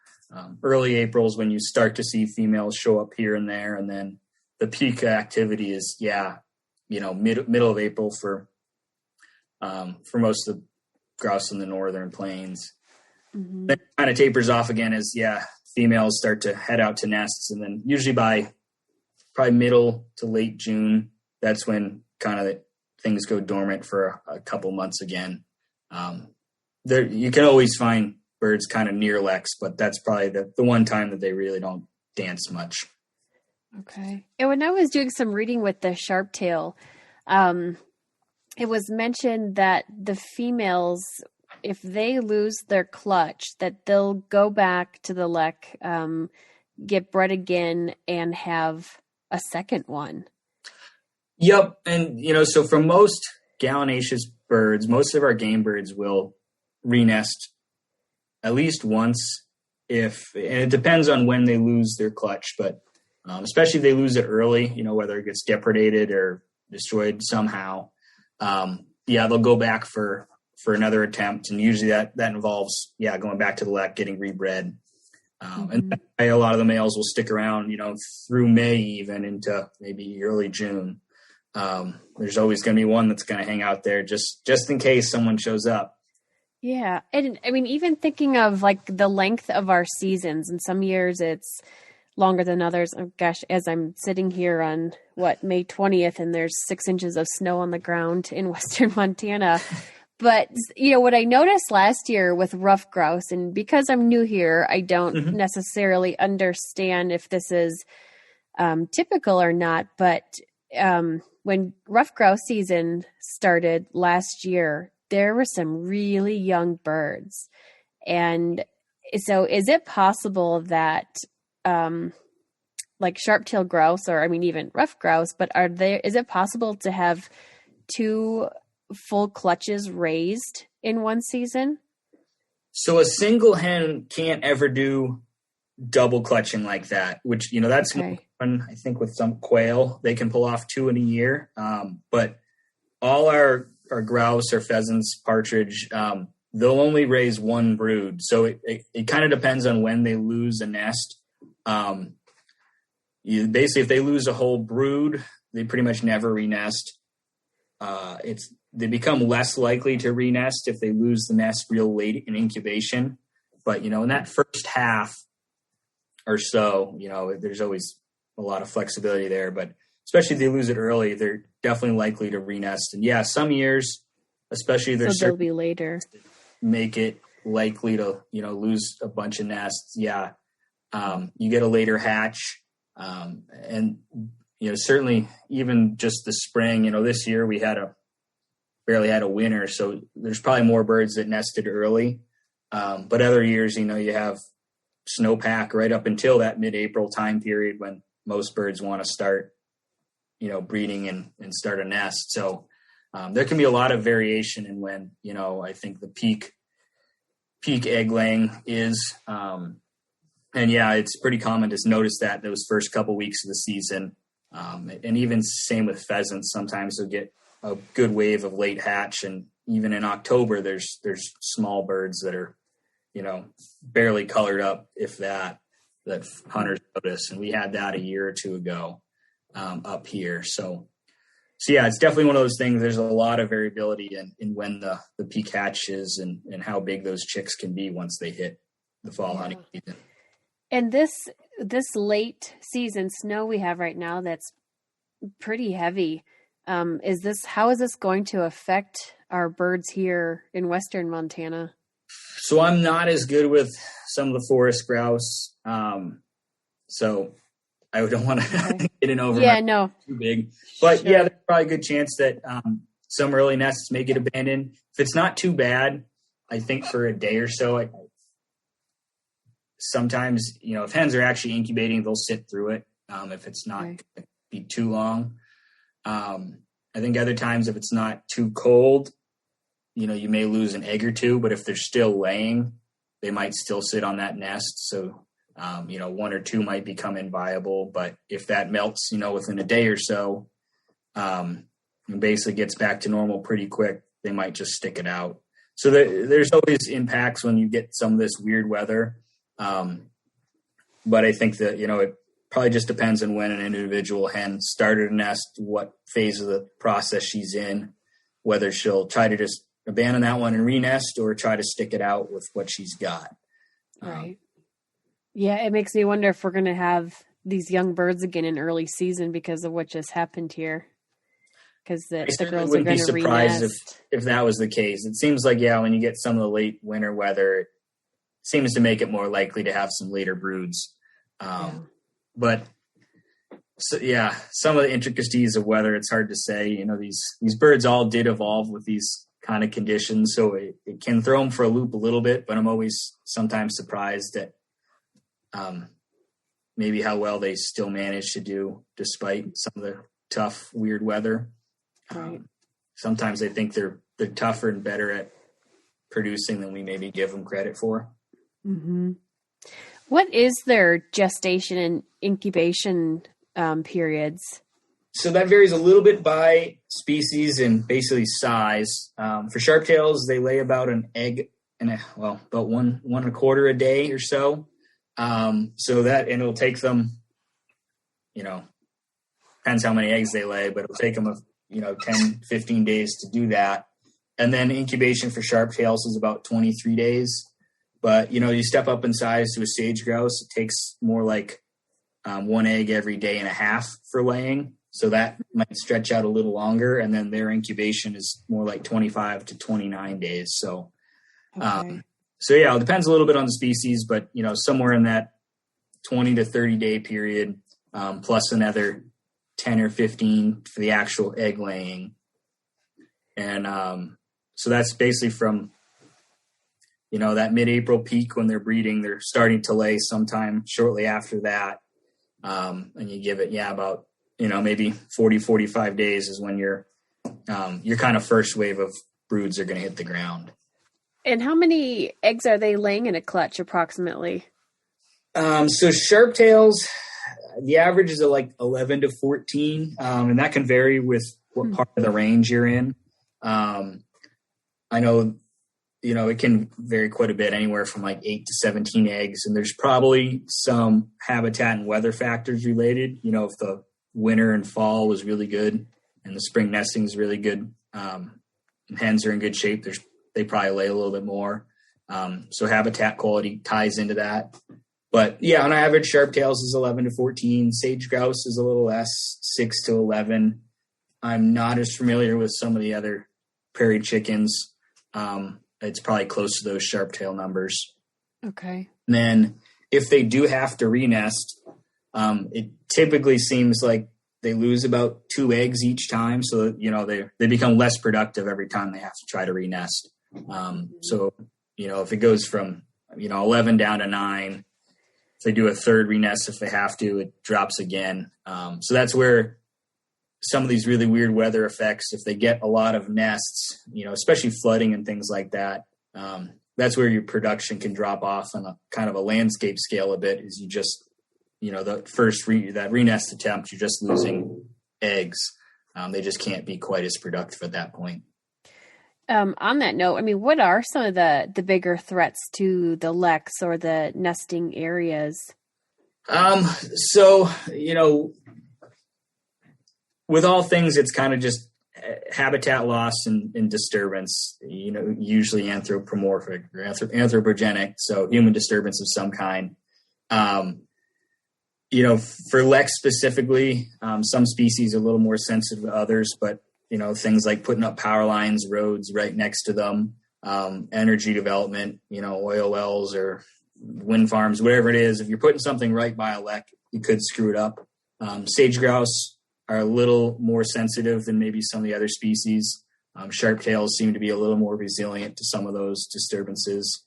Speaker 3: Early April is when you start to see females show up here and there. And then the peak activity is, middle of April for most of the grouse in the northern plains. Mm-hmm. Then it kind of tapers off again as, females start to head out to nests. And then usually by probably middle to late June, that's when kind of things go dormant for a couple months again. You can always find birds kind of near leks, but that's probably the one time that they really don't dance much.
Speaker 2: Okay. And when I was doing some reading with the sharptail, it was mentioned that the females, if they lose their clutch, that they'll go back to the lek, get bred again, and have a second one.
Speaker 3: Yep. And, so for most gallinaceous birds, most of our game birds will re-nest at least once and it depends on when they lose their clutch, but especially if they lose it early, whether it gets depredated or destroyed somehow, they'll go back for another attempt. And usually that involves, going back to the lek, getting rebred. And a lot of the males will stick around, through May, even into maybe early June. There's always going to be one that's going to hang out there just in case someone shows up.
Speaker 2: Yeah. And I mean, even thinking of like the length of our seasons, and some years it's longer than others. Oh, gosh, as I'm sitting here on May 20th, and there's 6 inches of snow on the ground in Western Montana. But, what I noticed last year with rough grouse, and because I'm new here, I don't necessarily understand if this is typical or not, but when rough grouse season started last year, there were some really young birds. And so is it possible that like sharptail grouse, or I mean even rough grouse, but is it possible to have 2 full clutches raised in one season?
Speaker 3: So a single hen can't ever do double clutching like that, which, that's one, I think with some quail, they can pull off 2 in a year. But all our grouse or pheasants, partridge, they'll only raise 1 brood. So it kind of depends on when they lose a nest. Basically, if they lose a whole brood, they pretty much never renest. They become less likely to renest if they lose the nest real late in incubation. But, in that first half or so, there's always a lot of flexibility there. But especially if they lose it early, they're definitely likely to renest. And yeah, some years, especially
Speaker 2: they'll be later,
Speaker 3: make it likely to, lose a bunch of nests. Yeah. You get a later hatch. And, certainly even just the spring, this year we barely had a winter. So there's probably more birds that nested early. But other years, you have snowpack right up until that mid-April time period when most birds want to start, breeding and start a nest. So there can be a lot of variation in when, I think the peak egg laying is. And yeah, it's pretty common to notice that those first couple weeks of the season. And even same with pheasants, sometimes they'll get a good wave of late hatch. And even in October, there's small birds that are, barely colored up, if that hunters notice. And we had that a year or 2 ago up here. So yeah, it's definitely one of those things. There's a lot of variability in when the peak hatch is and how big those chicks can be once they hit the fall hunting season.
Speaker 2: And this late season snow we have right now, that's pretty heavy. How is this going to affect our birds here in Western Montana?
Speaker 3: So I'm not as good with some of the forest grouse. So I don't want to get in over.
Speaker 2: Yeah, no.
Speaker 3: Too big. But sure. Yeah, there's probably a good chance that some early nests may get abandoned. If it's not too bad, I think for a day or so, sometimes, if hens are actually incubating, they'll sit through it. If it's not going to be too long. I think other times if it's not too cold, you may lose an egg or 2, but if they're still laying, they might still sit on that nest. So, 1 or 2 might become inviable, but if that melts, within a day or so, and basically gets back to normal pretty quick, they might just stick it out. So there's always impacts when you get some of this weird weather. But I think that, it probably just depends on when an individual hen started a nest, what phase of the process she's in, whether she'll try to just abandon that one and re-nest or try to stick it out with what she's got.
Speaker 2: Right. Yeah, it makes me wonder if we're going to have these young birds again in early season because of what just happened here. Because the girls are going to re-nest.
Speaker 3: If that was the case. It seems like, when you get some of the late winter weather, it seems to make it more likely to have some later broods. But so, some of the intricacies of weather, it's hard to say. These birds all did evolve with these kind of conditions, so it can throw them for a loop a little bit, but I'm always sometimes surprised at maybe how well they still manage to do despite some of the tough, weird weather.
Speaker 2: Right.
Speaker 3: Sometimes I think they're tougher and better at producing than we maybe give them credit for.
Speaker 2: Mm-hmm. What is their gestation and incubation periods?
Speaker 3: So that varies a little bit by species and basically size. For sharptails, they lay about an egg about one and a quarter a day or so. And it'll take them, depends how many eggs they lay, but it'll take them 10, 15 days to do that. And then incubation for sharptails is about 23 days. But, you step up in size to a sage grouse, it takes more like 1 egg every day and a half for laying. So that might stretch out a little longer. And then their incubation is more like 25 to 29 days. So, it depends a little bit on the species, but, somewhere in that 20 to 30 day period, plus another 10 or 15 for the actual egg laying. And so that's basically from, that mid-April peak when they're breeding, they're starting to lay sometime shortly after that. And you give it, about, maybe 40, 45 days is when your kind of first wave of broods are going to hit the ground.
Speaker 2: And how many eggs are they laying in a clutch approximately?
Speaker 3: So sharptails, the average is like 11 to 14. And that can vary with what part of the range you're in. I know, it can vary quite a bit, anywhere from like 8 to 17 eggs. And there's probably some habitat and weather factors related. If the winter and fall was really good and the spring nesting is really good, and hens are in good shape, they probably lay a little bit more. So habitat quality ties into that. But yeah, on average, sharptails is 11 to 14. Sage grouse is a little less, 6 to 11. I'm not as familiar with some of the other prairie chickens. It's probably close to those sharptail numbers.
Speaker 2: Okay.
Speaker 3: And then if they do have to re-nest, it typically seems like they lose about 2 eggs each time. So, they become less productive every time they have to try to re-nest. So, if it goes from, 11 down to 9, if they do a third re-nest, if they have to, it drops again. So that's where some of these really weird weather effects, if they get a lot of nests, especially flooding and things like that, that's where your production can drop off on a kind of a landscape scale a bit, is you just, the first that re-nest attempt, you're just losing eggs. They just can't be quite as productive at that point.
Speaker 2: On that note, what are some of the bigger threats to the leks or the nesting areas?
Speaker 3: So, with all things, it's kind of just habitat loss and disturbance, usually anthropomorphic or anthropogenic. So human disturbance of some kind. For leks specifically, some species are a little more sensitive to others, but things like putting up power lines, roads right next to them, energy development, oil wells or wind farms, whatever it is. If you're putting something right by a lek, you could screw it up. Sage grouse are a little more sensitive than maybe some of the other species. Sharptails seem to be a little more resilient to some of those disturbances.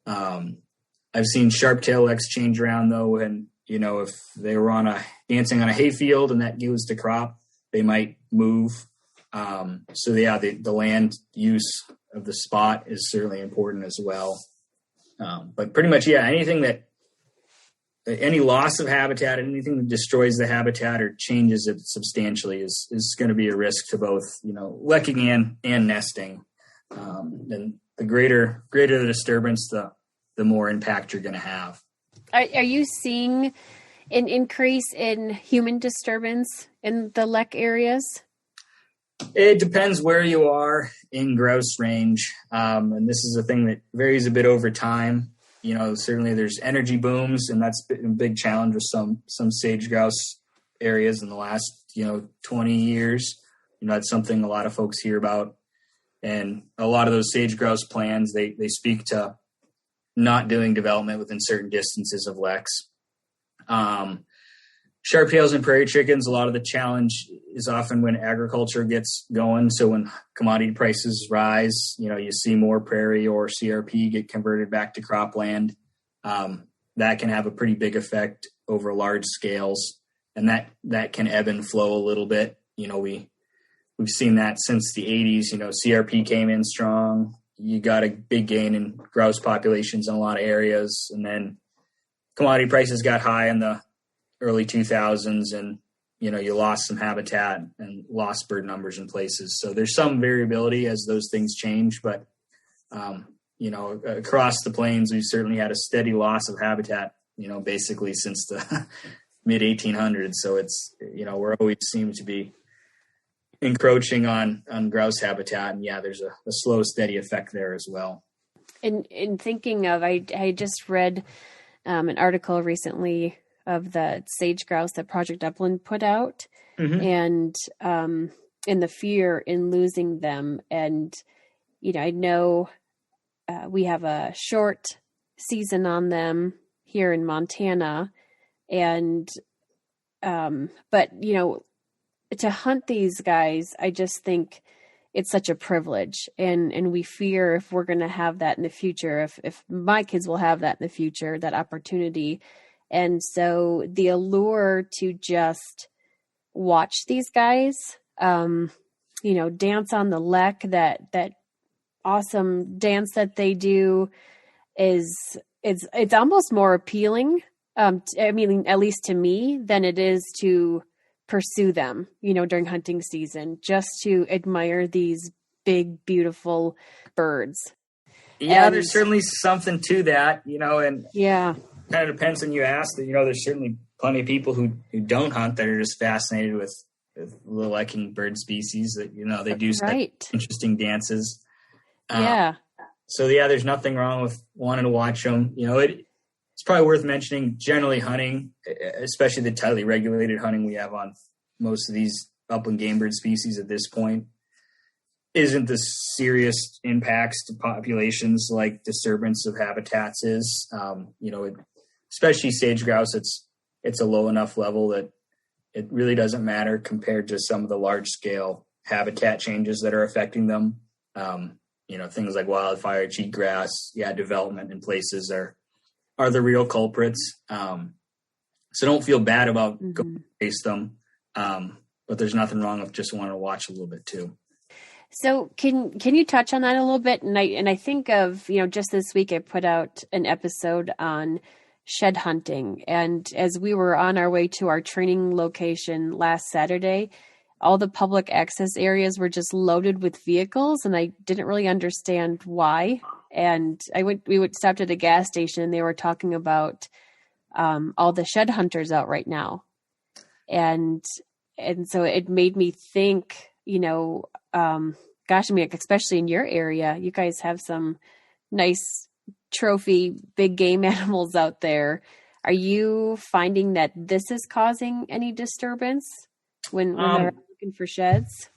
Speaker 3: I've seen sharptail leks change around though, and if they were dancing on a hayfield and that goes to crop, they might move. So yeah, the land use of the spot is certainly important as well. But pretty much, yeah, any loss of habitat, anything that destroys the habitat or changes it substantially is going to be a risk to both, lekking and nesting. And the greater the disturbance, the more impact you're going to have.
Speaker 2: Are you seeing an increase in human disturbance in the lek areas?
Speaker 3: It depends where you are in grouse range. And this is a thing that varies a bit over time. Certainly there's energy booms, and that's been a big challenge with some sage grouse areas in the last, 20 years. That's something a lot of folks hear about. And a lot of those sage grouse plans, they speak to not doing development within certain distances of leks. Sharptails and prairie chickens, a lot of the challenge is often when agriculture gets going. So when commodity prices rise, you see more prairie or CRP get converted back to cropland. That can have a pretty big effect over large scales, and that can ebb and flow a little bit. We've seen that since the 80s. CRP came in strong. You got a big gain in grouse populations in a lot of areas, and then commodity prices got high in the early 2000s, and you lost some habitat and lost bird numbers in places. So there's some variability as those things change, but across the plains, we've certainly had a steady loss of habitat, basically since the mid 1800s. So it's, we're always seem to be encroaching on grouse habitat, and yeah, there's a slow, steady effect there as well.
Speaker 2: In thinking of, I just read an article recently of the sage grouse that Project Upland put out, and in the fear in losing them. And, I know we have a short season on them here in Montana, and but, to hunt these guys, I just think it's such a privilege, and we fear if we're going to have that in the future, if my kids will have that in the future, that opportunity. And so the allure to just watch these guys, dance on the lek, that awesome dance that they do it's almost more appealing. I mean, at least to me, than it is to pursue them, during hunting season, just to admire these big, beautiful birds.
Speaker 3: Yeah, there's certainly something to that, and
Speaker 2: yeah,
Speaker 3: kind of depends on you ask. That there's certainly plenty of people who don't hunt that are just fascinated with the lekking bird species that they do
Speaker 2: right.
Speaker 3: Interesting dances.
Speaker 2: Yeah.
Speaker 3: So yeah, there's nothing wrong with wanting to watch them. It's probably worth mentioning. Generally, hunting, especially the tightly regulated hunting we have on most of these upland game bird species at this point, isn't the serious impacts to populations like disturbance of habitats is. Especially sage grouse, it's a low enough level that it really doesn't matter compared to some of the large scale habitat changes that are affecting them. Things like wildfire, cheatgrass, development in places are the real culprits. So don't feel bad about going to face them. But there's nothing wrong with just wanting to watch a little bit too.
Speaker 2: So can you touch on that a little bit? And I think of, just this week I put out an episode on shed hunting. And as we were on our way to our training location last Saturday, all the public access areas were just loaded with vehicles, and I didn't really understand why. And we stopped at a gas station, and they were talking about all the shed hunters out right now. And so it made me think, especially in your area, you guys have some nice trophy big game animals out there. Are you finding that this is causing any disturbance when they're looking for sheds?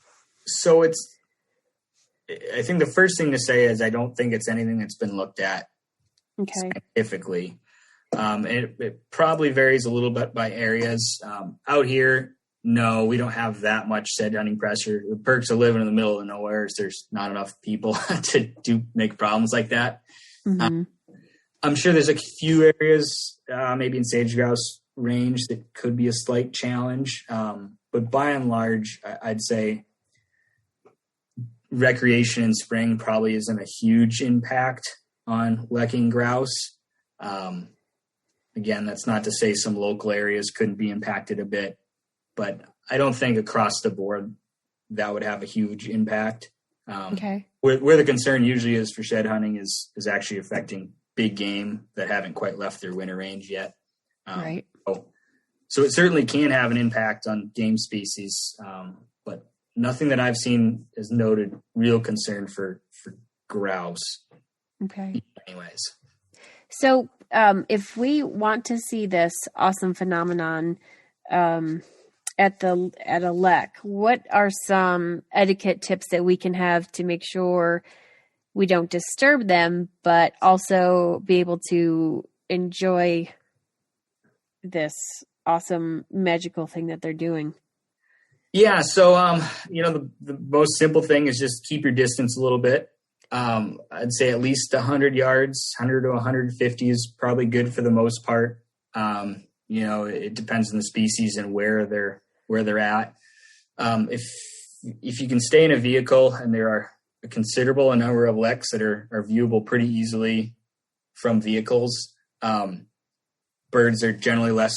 Speaker 3: So I think the first thing to say is I don't think it's anything that's been looked at scientifically. It probably varies a little bit by areas. Out here, no, we don't have that much shed hunting pressure. The perks of living in the middle of nowhere is there's not enough people to make problems like that. Mm-hmm. I'm sure there's a few areas, maybe in sage grouse range, that could be a slight challenge. But by and large, I'd say recreation in spring probably isn't a huge impact on lekking grouse. Again, that's not to say some local areas couldn't be impacted a bit, but I don't think across the board that would have a huge impact. Where the concern usually is for shed hunting is actually affecting big game that haven't quite left their winter range yet.
Speaker 2: Right.
Speaker 3: So it certainly can have an impact on game species, but nothing that I've seen has noted real concern for grouse.
Speaker 2: Okay.
Speaker 3: Anyways.
Speaker 2: So if we want to see this awesome phenomenon at a lek, what are some etiquette tips that we can have to make sure we don't disturb them, but also be able to enjoy this awesome magical thing that they're doing?
Speaker 3: Yeah. So, the most simple thing is just keep your distance a little bit. I'd say at least 100 yards, 100 to 150 is probably good for the most part. It depends on the species and where they're at. If you can stay in a vehicle, and there are a considerable number of leks that are viewable pretty easily from vehicles, birds are generally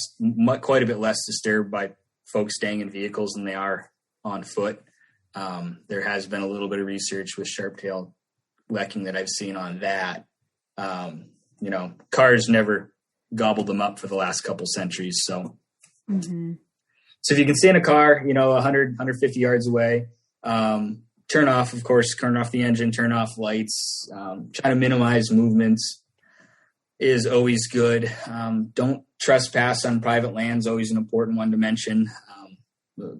Speaker 3: quite a bit less disturbed by folks staying in vehicles than they are on foot. There has been a little bit of research with sharptail lekking that I've seen on that. Cars never gobbled them up for the last couple centuries. So, So if you can stay in a car, 100, 150 yards away, turn off the engine, turn off lights, try to minimize movements is always good. Don't trespass on private land is always an important one to mention.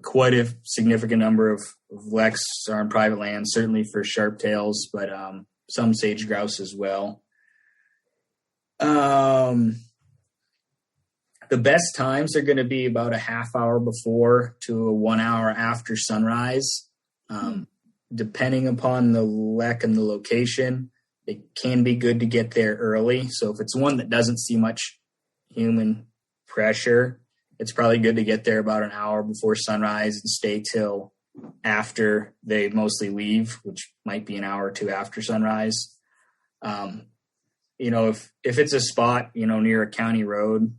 Speaker 3: Quite a significant number of leks are on private land, certainly for sharptails, but some sage grouse as well. The best times are going to be about a half hour before to 1 hour after sunrise. Depending upon the lek and the location, it can be good to get there early. So if it's one that doesn't see much human pressure, it's probably good to get there about an hour before sunrise and stay till after they mostly leave, which might be an hour or two after sunrise. If it's a spot, near a county road,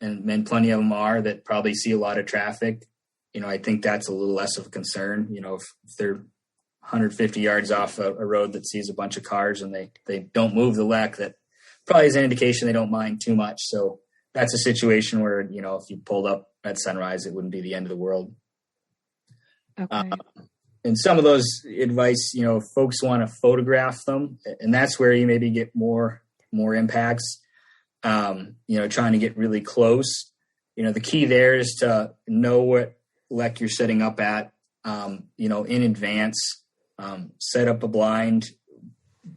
Speaker 3: and plenty of them are that probably see a lot of traffic, I think that's a little less of a concern. If they're 150 yards off a road that sees a bunch of cars and they don't move the lek, that probably is an indication they don't mind too much. So that's a situation where, if you pulled up at sunrise, it wouldn't be the end of the world.
Speaker 2: Okay.
Speaker 3: And some of those advice, if folks want to photograph them, and that's where you maybe get more impacts, trying to get really close. The key there is to know what lek you're setting up at, in advance. Set up a blind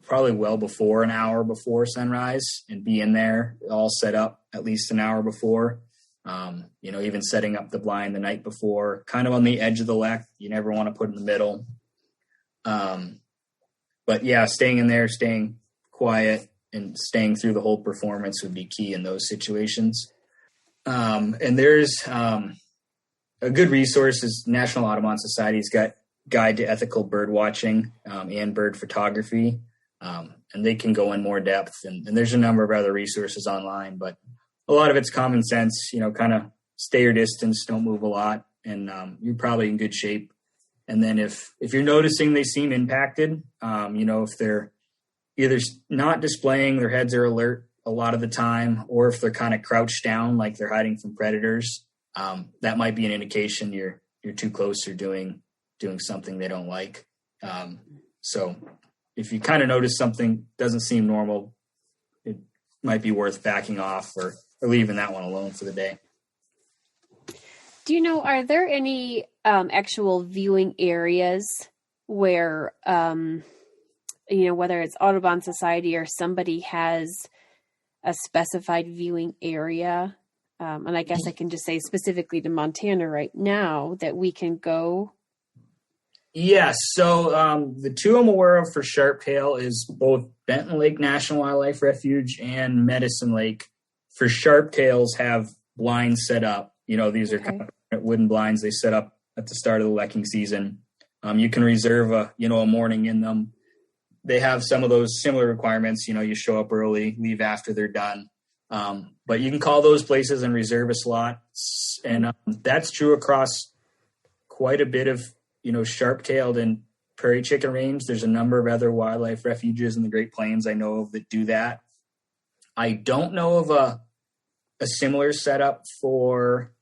Speaker 3: probably well before an hour before sunrise and be in there all set up at least an hour before. Even setting up the blind the night before, kind of on the edge of the lek. You never want to put in the middle. But yeah, staying in there, staying quiet, and staying through the whole performance would be key in those situations. And there's a good resource is National Audubon Society's got Guide to Ethical Bird Watching and Bird Photography. And they can go in more depth. And there's a number of other resources online, but a lot of it's common sense, kind of stay your distance, don't move a lot, and you're probably in good shape. And then if you're noticing they seem impacted, if they're either not displaying, their heads are alert a lot of the time, or if they're kind of crouched down, like they're hiding from predators, that might be an indication you're too close or doing something they don't like. So if you kind of notice something doesn't seem normal, it might be worth backing off or leaving that one alone for the day.
Speaker 2: Do you know, are there any actual viewing areas where, whether it's Audubon Society or somebody has a specified viewing area? And I guess I can just say specifically to Montana right now that we can go.
Speaker 3: Yes. So the two I'm aware of for sharptail is both Benton Lake National Wildlife Refuge and Medicine Lake. For sharptails have blinds set up. These are kind of wooden blinds they set up at the start of the lekking season. You can reserve a morning in them. They have some of those similar requirements. You show up early, leave after they're done. But you can call those places and reserve a slot. And that's true across quite a bit of, sharp-tailed and prairie chicken range. There's a number of other wildlife refuges in the Great Plains I know of that do that. I don't know of a similar setup for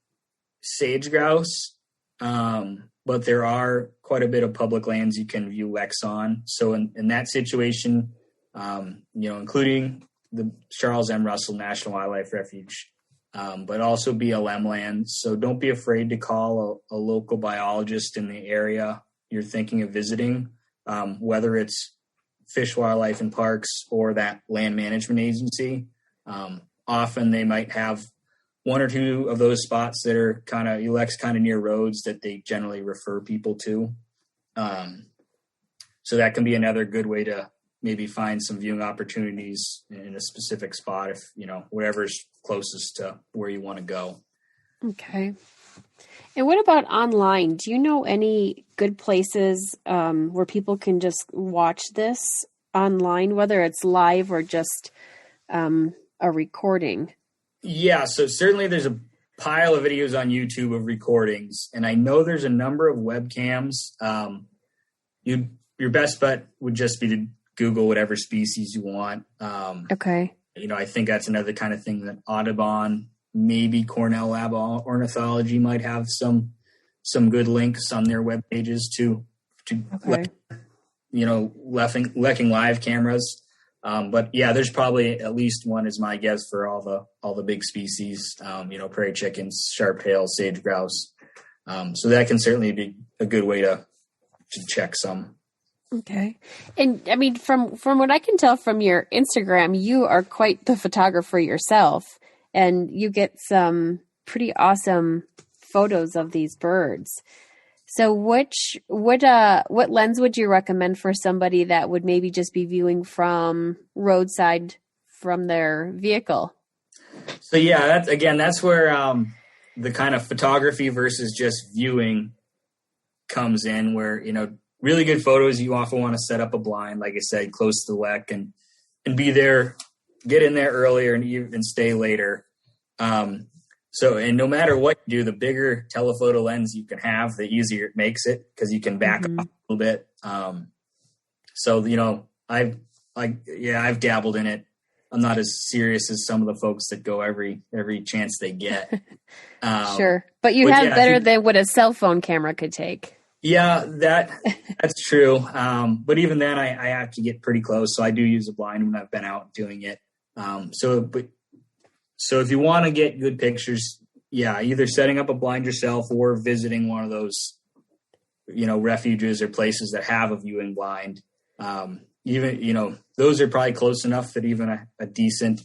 Speaker 3: sage grouse, but there are quite a bit of public lands you can view leks on. So in that situation, including the Charles M. Russell National Wildlife Refuge, but also BLM land. So don't be afraid to call a local biologist in the area you're thinking of visiting, whether it's Fish, Wildlife, and Parks or that land management agency. Often they might have one or two of those spots that are kind of near roads that they generally refer people to. So that can be another good way to maybe find some viewing opportunities in a specific spot if, whatever's closest to where you want to go.
Speaker 2: Okay. And what about online? Do you know any good places where people can just watch this online, whether it's live or just a recording?
Speaker 3: Yeah, so certainly there's a pile of videos on YouTube of recordings, and I know there's a number of webcams. Your best bet would just be to Google whatever species you want.
Speaker 2: Okay.
Speaker 3: I think that's another kind of thing that Audubon, maybe Cornell Lab Ornithology might have some good links on their web pages to lekking live cameras. But yeah, there's probably at least one is my guess for all the big species, prairie chickens, sharptail, sage grouse. So that can certainly be a good way to check some.
Speaker 2: Okay. And I mean, from what I can tell from your Instagram, you are quite the photographer yourself. and you get some pretty awesome photos of these birds. So what lens would you recommend for somebody that would maybe just be viewing from roadside from their vehicle?
Speaker 3: So yeah, that's where the kind of photography versus just viewing comes in, where, really good photos, you often want to set up a blind, like I said, close to the lek and be there, get in there earlier and even stay later. And no matter what you do, the bigger telephoto lens you can have, the easier it makes it, because you can back off a little bit. I've dabbled in it. I'm not as serious as some of the folks that go every chance they get.
Speaker 2: Sure. But you have better than what a cell phone camera could take. Yeah,
Speaker 3: that's true. But even then I have to get pretty close. So I do use a blind when I've been out doing it. So if you want to get good pictures, either setting up a blind yourself or visiting one of those, refuges or places that have a viewing blind. Those are probably close enough that even a decent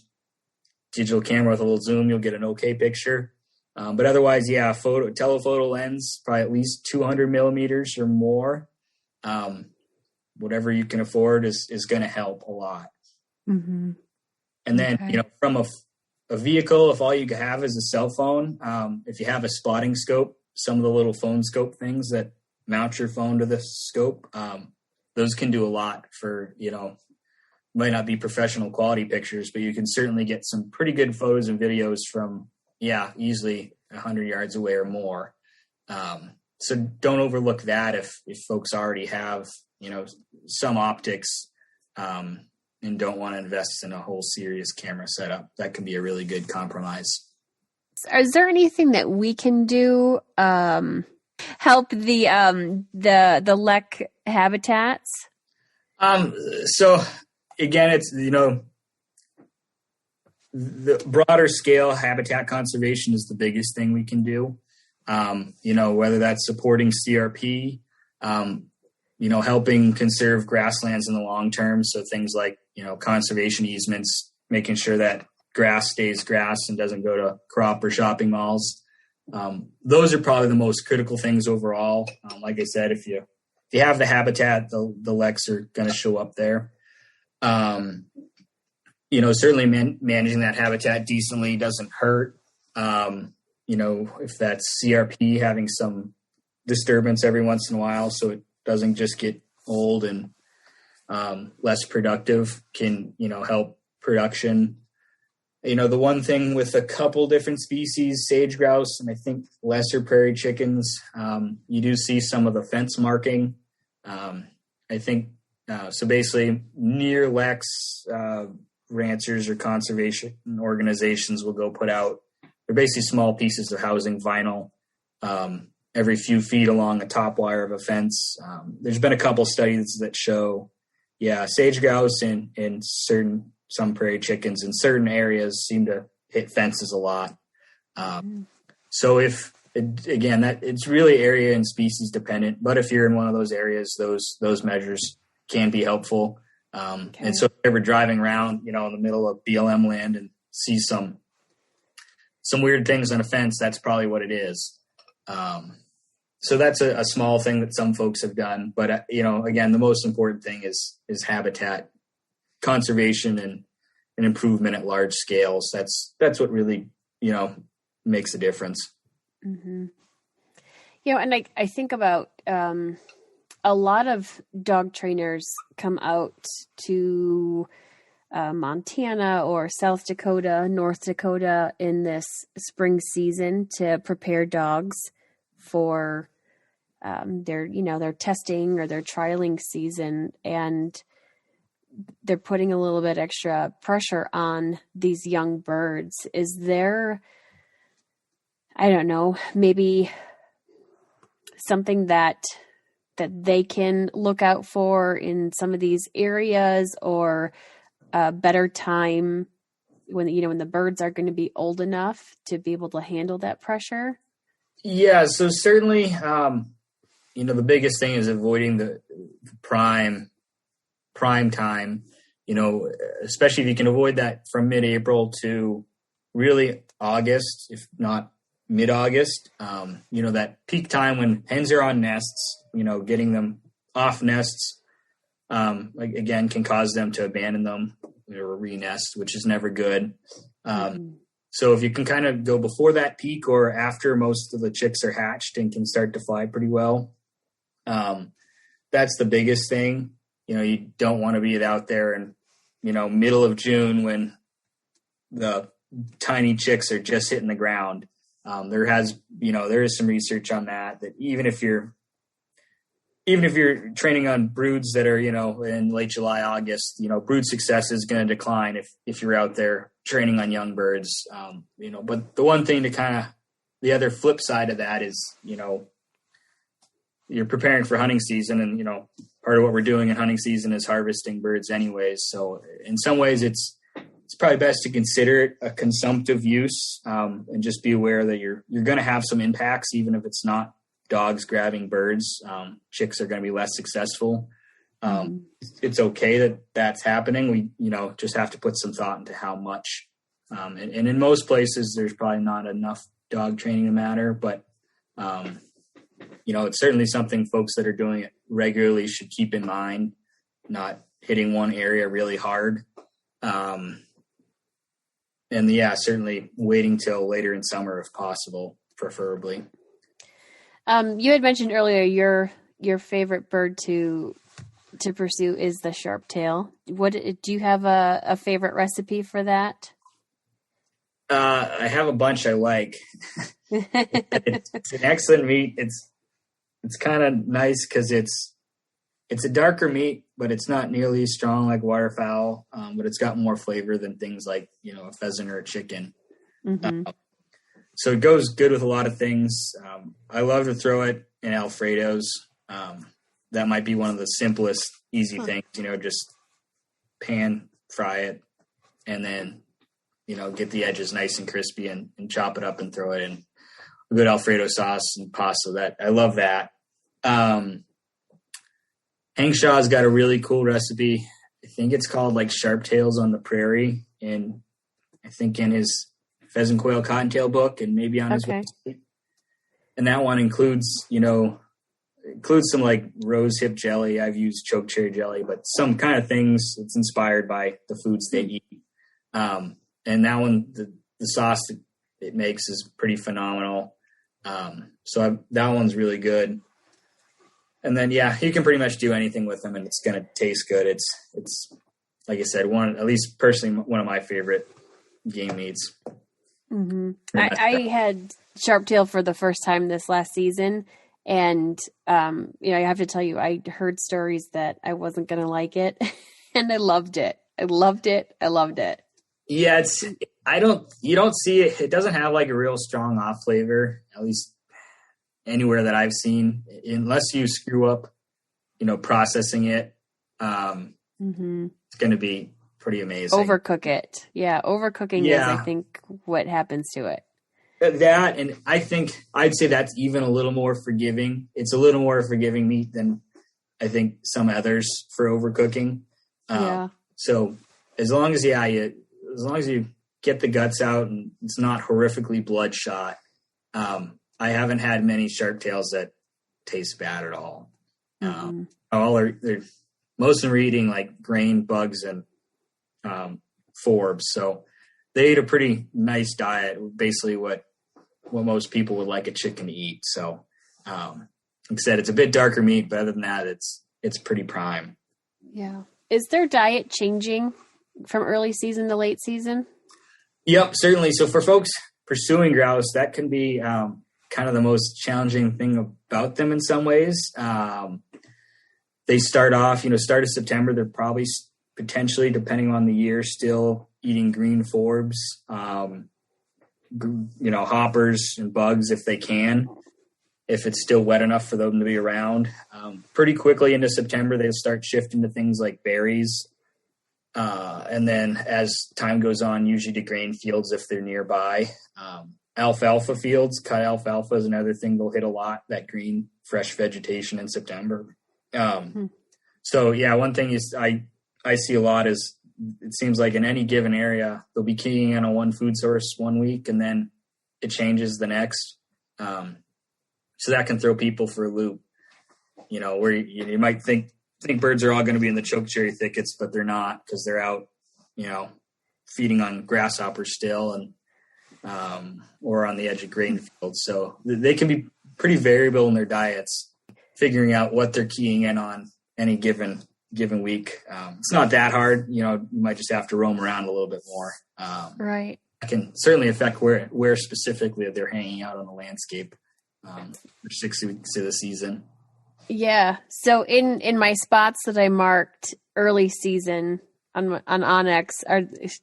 Speaker 3: digital camera with a little zoom, you'll get an okay picture. But otherwise, telephoto lens, probably at least 200 millimeters or more. Whatever you can afford is going to help a lot.
Speaker 2: Mm-hmm.
Speaker 3: And then, from a vehicle, if all you have is a cell phone, if you have a spotting scope, some of the little phone scope things that mount your phone to the scope, those can do a lot for, might not be professional quality pictures, but you can certainly get some pretty good photos and videos from, easily 100 yards away or more. So don't overlook that if folks already have, some optics, and don't want to invest in a whole serious camera setup. That can be a really good compromise.
Speaker 2: Is there anything that we can do help the lek habitats?
Speaker 3: So again, it's the broader scale habitat conservation is the biggest thing we can do. Whether that's supporting CRP, helping conserve grasslands in the long term. So things like, conservation easements, making sure that grass stays grass and doesn't go to crop or shopping malls. Those are probably the most critical things overall. Like I said, if you have the habitat, the leks are going to show up there. Certainly managing that habitat decently doesn't hurt. If that's CRP, having some disturbance every once in a while so it doesn't just get old and less productive can, help production. The one thing with a couple different species, sage grouse and I think lesser prairie chickens, you do see some of the fence marking. I think so basically near leks, ranchers or conservation organizations will go put out, they're basically small pieces of housing vinyl every few feet along the top wire of a fence. There's been a couple studies that show, sage grouse and some prairie chickens in certain areas seem to hit fences a lot. So it's really area and species dependent, but if you're in one of those areas, those measures can be helpful. And so if you're ever driving around, in the middle of BLM land and see some weird things on a fence, that's probably what it is. So that's a small thing that some folks have done, but again, the most important thing is habitat conservation and improvement at large scales. That's what really, makes a difference.
Speaker 2: Mm-hmm. And I think about, a lot of dog trainers come out to Montana or South Dakota, North Dakota in this spring season to prepare dogs for their testing or their trialing season, and they're putting a little bit extra pressure on these young birds. Is there, I don't know, maybe something that they can look out for in some of these areas, or a better time when the birds are going to be old enough to be able to handle that pressure?
Speaker 3: Yeah, so certainly, the biggest thing is avoiding the prime time, especially if you can avoid that from mid-April to really August, if not mid-August, that peak time when hens are on nests, getting them off nests, again, can cause them to abandon them or re-nest, which is never good. So if you can kind of go before that peak or after most of the chicks are hatched and can start to fly pretty well, that's the biggest thing. You don't want to be out there in, middle of June when the tiny chicks are just hitting the ground. There is some research on that even if you're training on broods that are, in late July, August, brood success is going to decline if you're out there training on young birds. But the one thing the other flip side of that is, you're preparing for hunting season, and, part of what we're doing in hunting season is harvesting birds anyways. So in some ways it's probably best to consider it a consumptive use, and just be aware that you're going to have some impacts, even if it's not dogs grabbing birds. Chicks are going to be less successful. It's okay that that's happening. We, just have to put some thought into how much. And in most places, there's probably not enough dog training to matter, but, it's certainly something folks that are doing it regularly should keep in mind, not hitting one area really hard. Certainly waiting till later in summer if possible, preferably.
Speaker 2: You had mentioned earlier your favorite bird to pursue is the sharptail. Do you have a favorite recipe for that?
Speaker 3: I have a bunch I like. It's an excellent meat. It's kind of nice because it's a darker meat, but it's not nearly as strong like waterfowl. But it's got more flavor than things like a pheasant or a chicken. So it goes good with a lot of things. I love to throw it in Alfredos. That might be one of the simplest, easy things, just pan fry it and then, get the edges nice and crispy and chop it up and throw it in a good Alfredo sauce and pasta. I love that. Hank Shaw's got a really cool recipe. I think it's called like Sharptails on the Prairie. And I think in his Pheasant Quail Cottontail book and maybe on his website. And that one includes some like rose hip jelly. I've used choke cherry jelly, but some kind of things that's inspired by the foods they eat. And that one, the sauce that it makes is pretty phenomenal. So that one's really good. And then, you can pretty much do anything with them and it's going to taste good. It's like I said, at least personally, one of my favorite game meats.
Speaker 2: I had sharptail for the first time this last season. And, I have to tell you, I heard stories that I wasn't going to like it and I loved it. I loved it. Yeah.
Speaker 3: You don't see it. It doesn't have like a real strong off flavor, at least anywhere that I've seen, unless you screw up, processing it. It's going to be pretty amazing.
Speaker 2: Overcook it. Yeah. Overcooking is, I think, what happens to it.
Speaker 3: That, and I think I'd say that's even a little more forgiving. It's a little more forgiving meat than I think some others for overcooking. So as long as you get the guts out and it's not horrifically bloodshot, I haven't had many sharptails that taste bad at all. Most of them are eating like grain, bugs, and forbs. So they eat a pretty nice diet, basically what most people would like a chicken to eat. So, like I said, it's a bit darker meat, but other than that, it's pretty prime.
Speaker 2: Yeah. Is their diet changing from early season to late season?
Speaker 3: Yep, certainly. So for folks pursuing grouse, that can be kind of the most challenging thing about them in some ways. They start off, start of September, they're probably potentially, depending on the year, still eating green forbs, hoppers and bugs if they can, if it's still wet enough for them to be around. Pretty quickly into September, they'll start shifting to things like berries. And then as time goes on, usually to grain fields if they're nearby. Alfalfa fields, cut alfalfa is another thing they'll hit a lot, that green, fresh vegetation in September. So, one thing is I see a lot is it seems like in any given area, they'll be keying in on one food source one week and then it changes the next. So that can throw people for a loop, where you might think birds are all going to be in the chokecherry thickets, but they're not, because they're out, feeding on grasshoppers still and or on the edge of grain fields. So they can be pretty variable in their diets, figuring out what they're keying in on any given week. It's not that hard. You might just have to roam around a little bit more.
Speaker 2: Right.
Speaker 3: It can certainly affect where specifically they're hanging out on the landscape for 6 weeks of the season.
Speaker 2: Yeah. So in my spots that I marked early season on Onyx,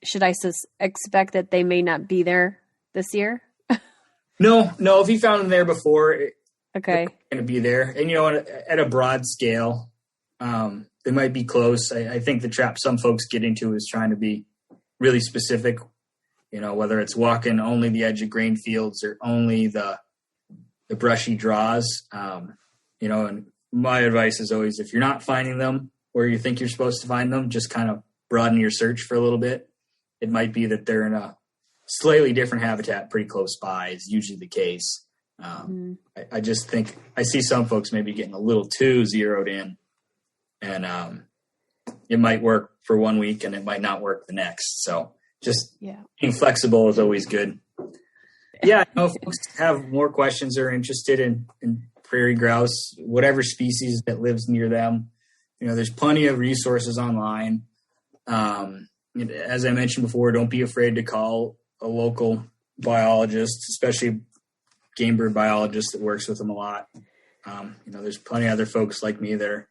Speaker 2: should I expect that they may not be there this year?
Speaker 3: No. If you found them there before,
Speaker 2: okay,
Speaker 3: they're going to be there. And at a broad scale, they might be close. I think the trap some folks get into is trying to be really specific. Whether it's walking only the edge of grain fields or only the brushy draws. And my advice is always, if you're not finding them where you think you're supposed to find them, just kind of broaden your search for a little bit. It might be that they're in a slightly different habitat pretty close by, is usually the case. I just think I see some folks maybe getting a little too zeroed in, and it might work for 1 week and it might not work the next. So just being flexible is always good. Yeah, if folks have more questions or are interested in prairie grouse, whatever species that lives near them, there's plenty of resources online. As I mentioned before, don't be afraid to call a local biologist, especially a game bird biologist that works with them a lot. There's plenty of other folks like me that are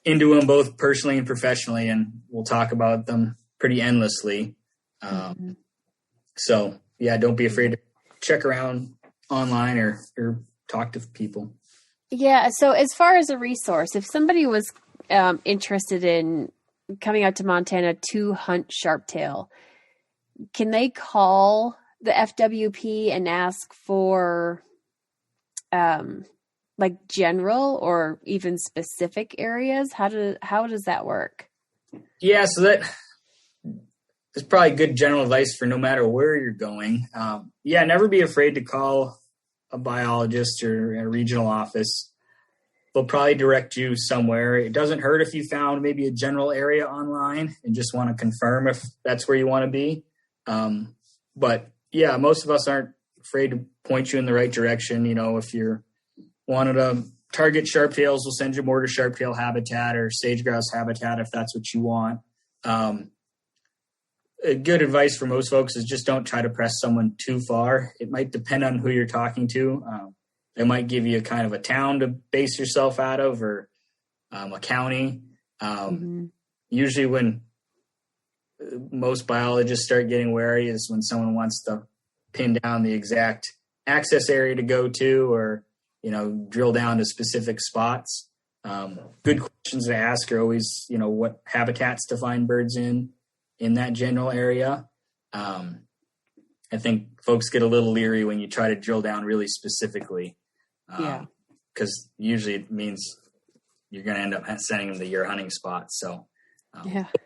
Speaker 3: into them both personally and professionally, and we'll talk about them pretty endlessly. So yeah, don't be afraid to check around online or talk to people.
Speaker 2: Yeah. So as far as a resource, if somebody was interested in coming out to Montana to hunt sharptail, can they call the FWP and ask for like general or even specific areas? How does that work?
Speaker 3: Yeah, so that is probably good general advice for no matter where you're going. Never be afraid to call a biologist or a regional office. They'll probably direct you somewhere. It doesn't hurt if you found maybe a general area online and just want to confirm if that's where you want to be. But yeah, most of us aren't afraid to point you in the right direction. If you're wanted to target sharptails, we'll send you more to sharptail habitat or sage grouse habitat if that's what you want. Good advice for most folks is just don't try to press someone too far. It might depend on who you're talking to. They might give you a kind of a town to base yourself out of, or a county. Usually when most biologists start getting wary is when someone wants to pin down the exact access area to go to, or, drill down to specific spots. Good questions to ask are always, what habitats to find birds in that general area. I think folks get a little leery when you try to drill down really specifically. Because usually it means you're going to end up sending them to your hunting spot. So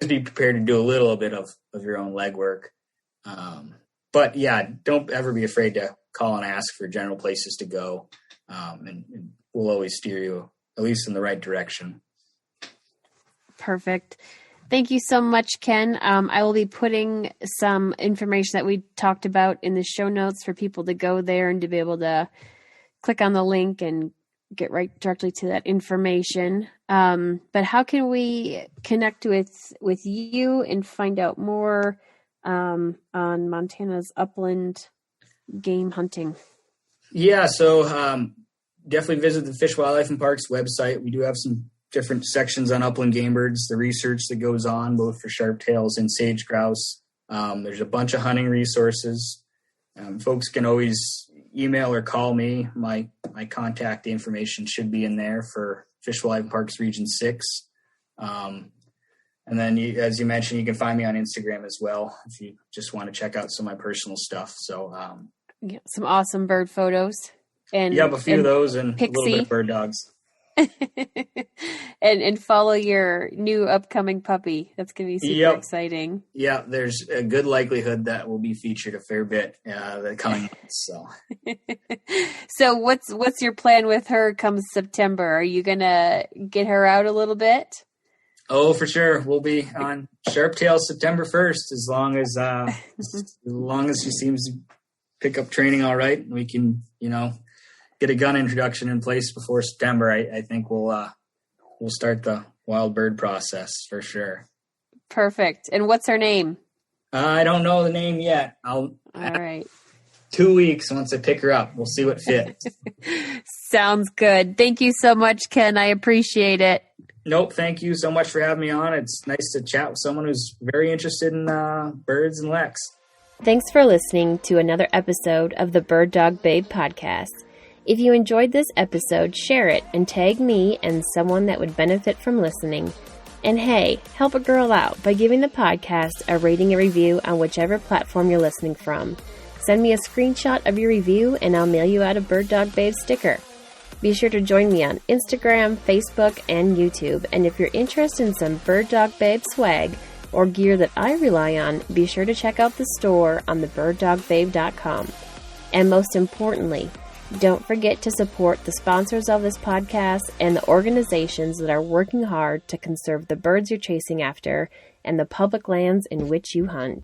Speaker 3: be prepared to do a little bit of your own legwork. But yeah, don't ever be afraid to call and ask for general places to go. And we'll always steer you at least in the right direction.
Speaker 2: Perfect. Thank you so much, Ken. I will be putting some information that we talked about in the show notes for people to go there and to be able to click on the link and get right directly to that information. But how can we connect with you and find out more on Montana's upland game hunting?
Speaker 3: Yeah, so definitely visit the Fish, Wildlife, and Parks website. We do have some different sections on upland game birds, the research that goes on both for sharptails and sage grouse. There's a bunch of hunting resources. Folks can always email or call me. My contact information should be in there for Fish, Wildlife, and Parks Region 6. And then, as you mentioned, you can find me on Instagram as well if you just want to check out some of my personal stuff. So
Speaker 2: some awesome bird photos. And
Speaker 3: a few of those and
Speaker 2: Pixie.
Speaker 3: A little bit of bird dogs.
Speaker 2: and follow your new upcoming puppy. That's going to be super exciting.
Speaker 3: Yeah, there's a good likelihood that will be featured a fair bit the coming months. So,
Speaker 2: so what's your plan with her come September? Are you going to get her out a little bit?
Speaker 3: Oh, for sure. We'll be on Sharptail September 1st, as long as she seems to pick up training all right. We can, get a gun introduction in place before September. I think we'll start the wild bird process for sure.
Speaker 2: Perfect. And what's her name?
Speaker 3: I don't know the name yet.
Speaker 2: All right.
Speaker 3: 2 weeks once I pick her up. We'll see what fits.
Speaker 2: Sounds good. Thank you so much, Ken. I appreciate it.
Speaker 3: Nope. Thank you so much for having me on. It's nice to chat with someone who's very interested in birds and leks.
Speaker 2: Thanks for listening to another episode of the Bird Dog Babe podcast. If you enjoyed this episode, share it and tag me and someone that would benefit from listening. And hey, help a girl out by giving the podcast a rating and review on whichever platform you're listening from. Send me a screenshot of your review and I'll mail you out a Bird Dog Babe sticker. Be sure to join me on Instagram, Facebook, and YouTube. And if you're interested in some Bird Dog Babe swag or gear that I rely on, be sure to check out the store on thebirddogbabe.com. And most importantly, don't forget to support the sponsors of this podcast and the organizations that are working hard to conserve the birds you're chasing after and the public lands in which you hunt.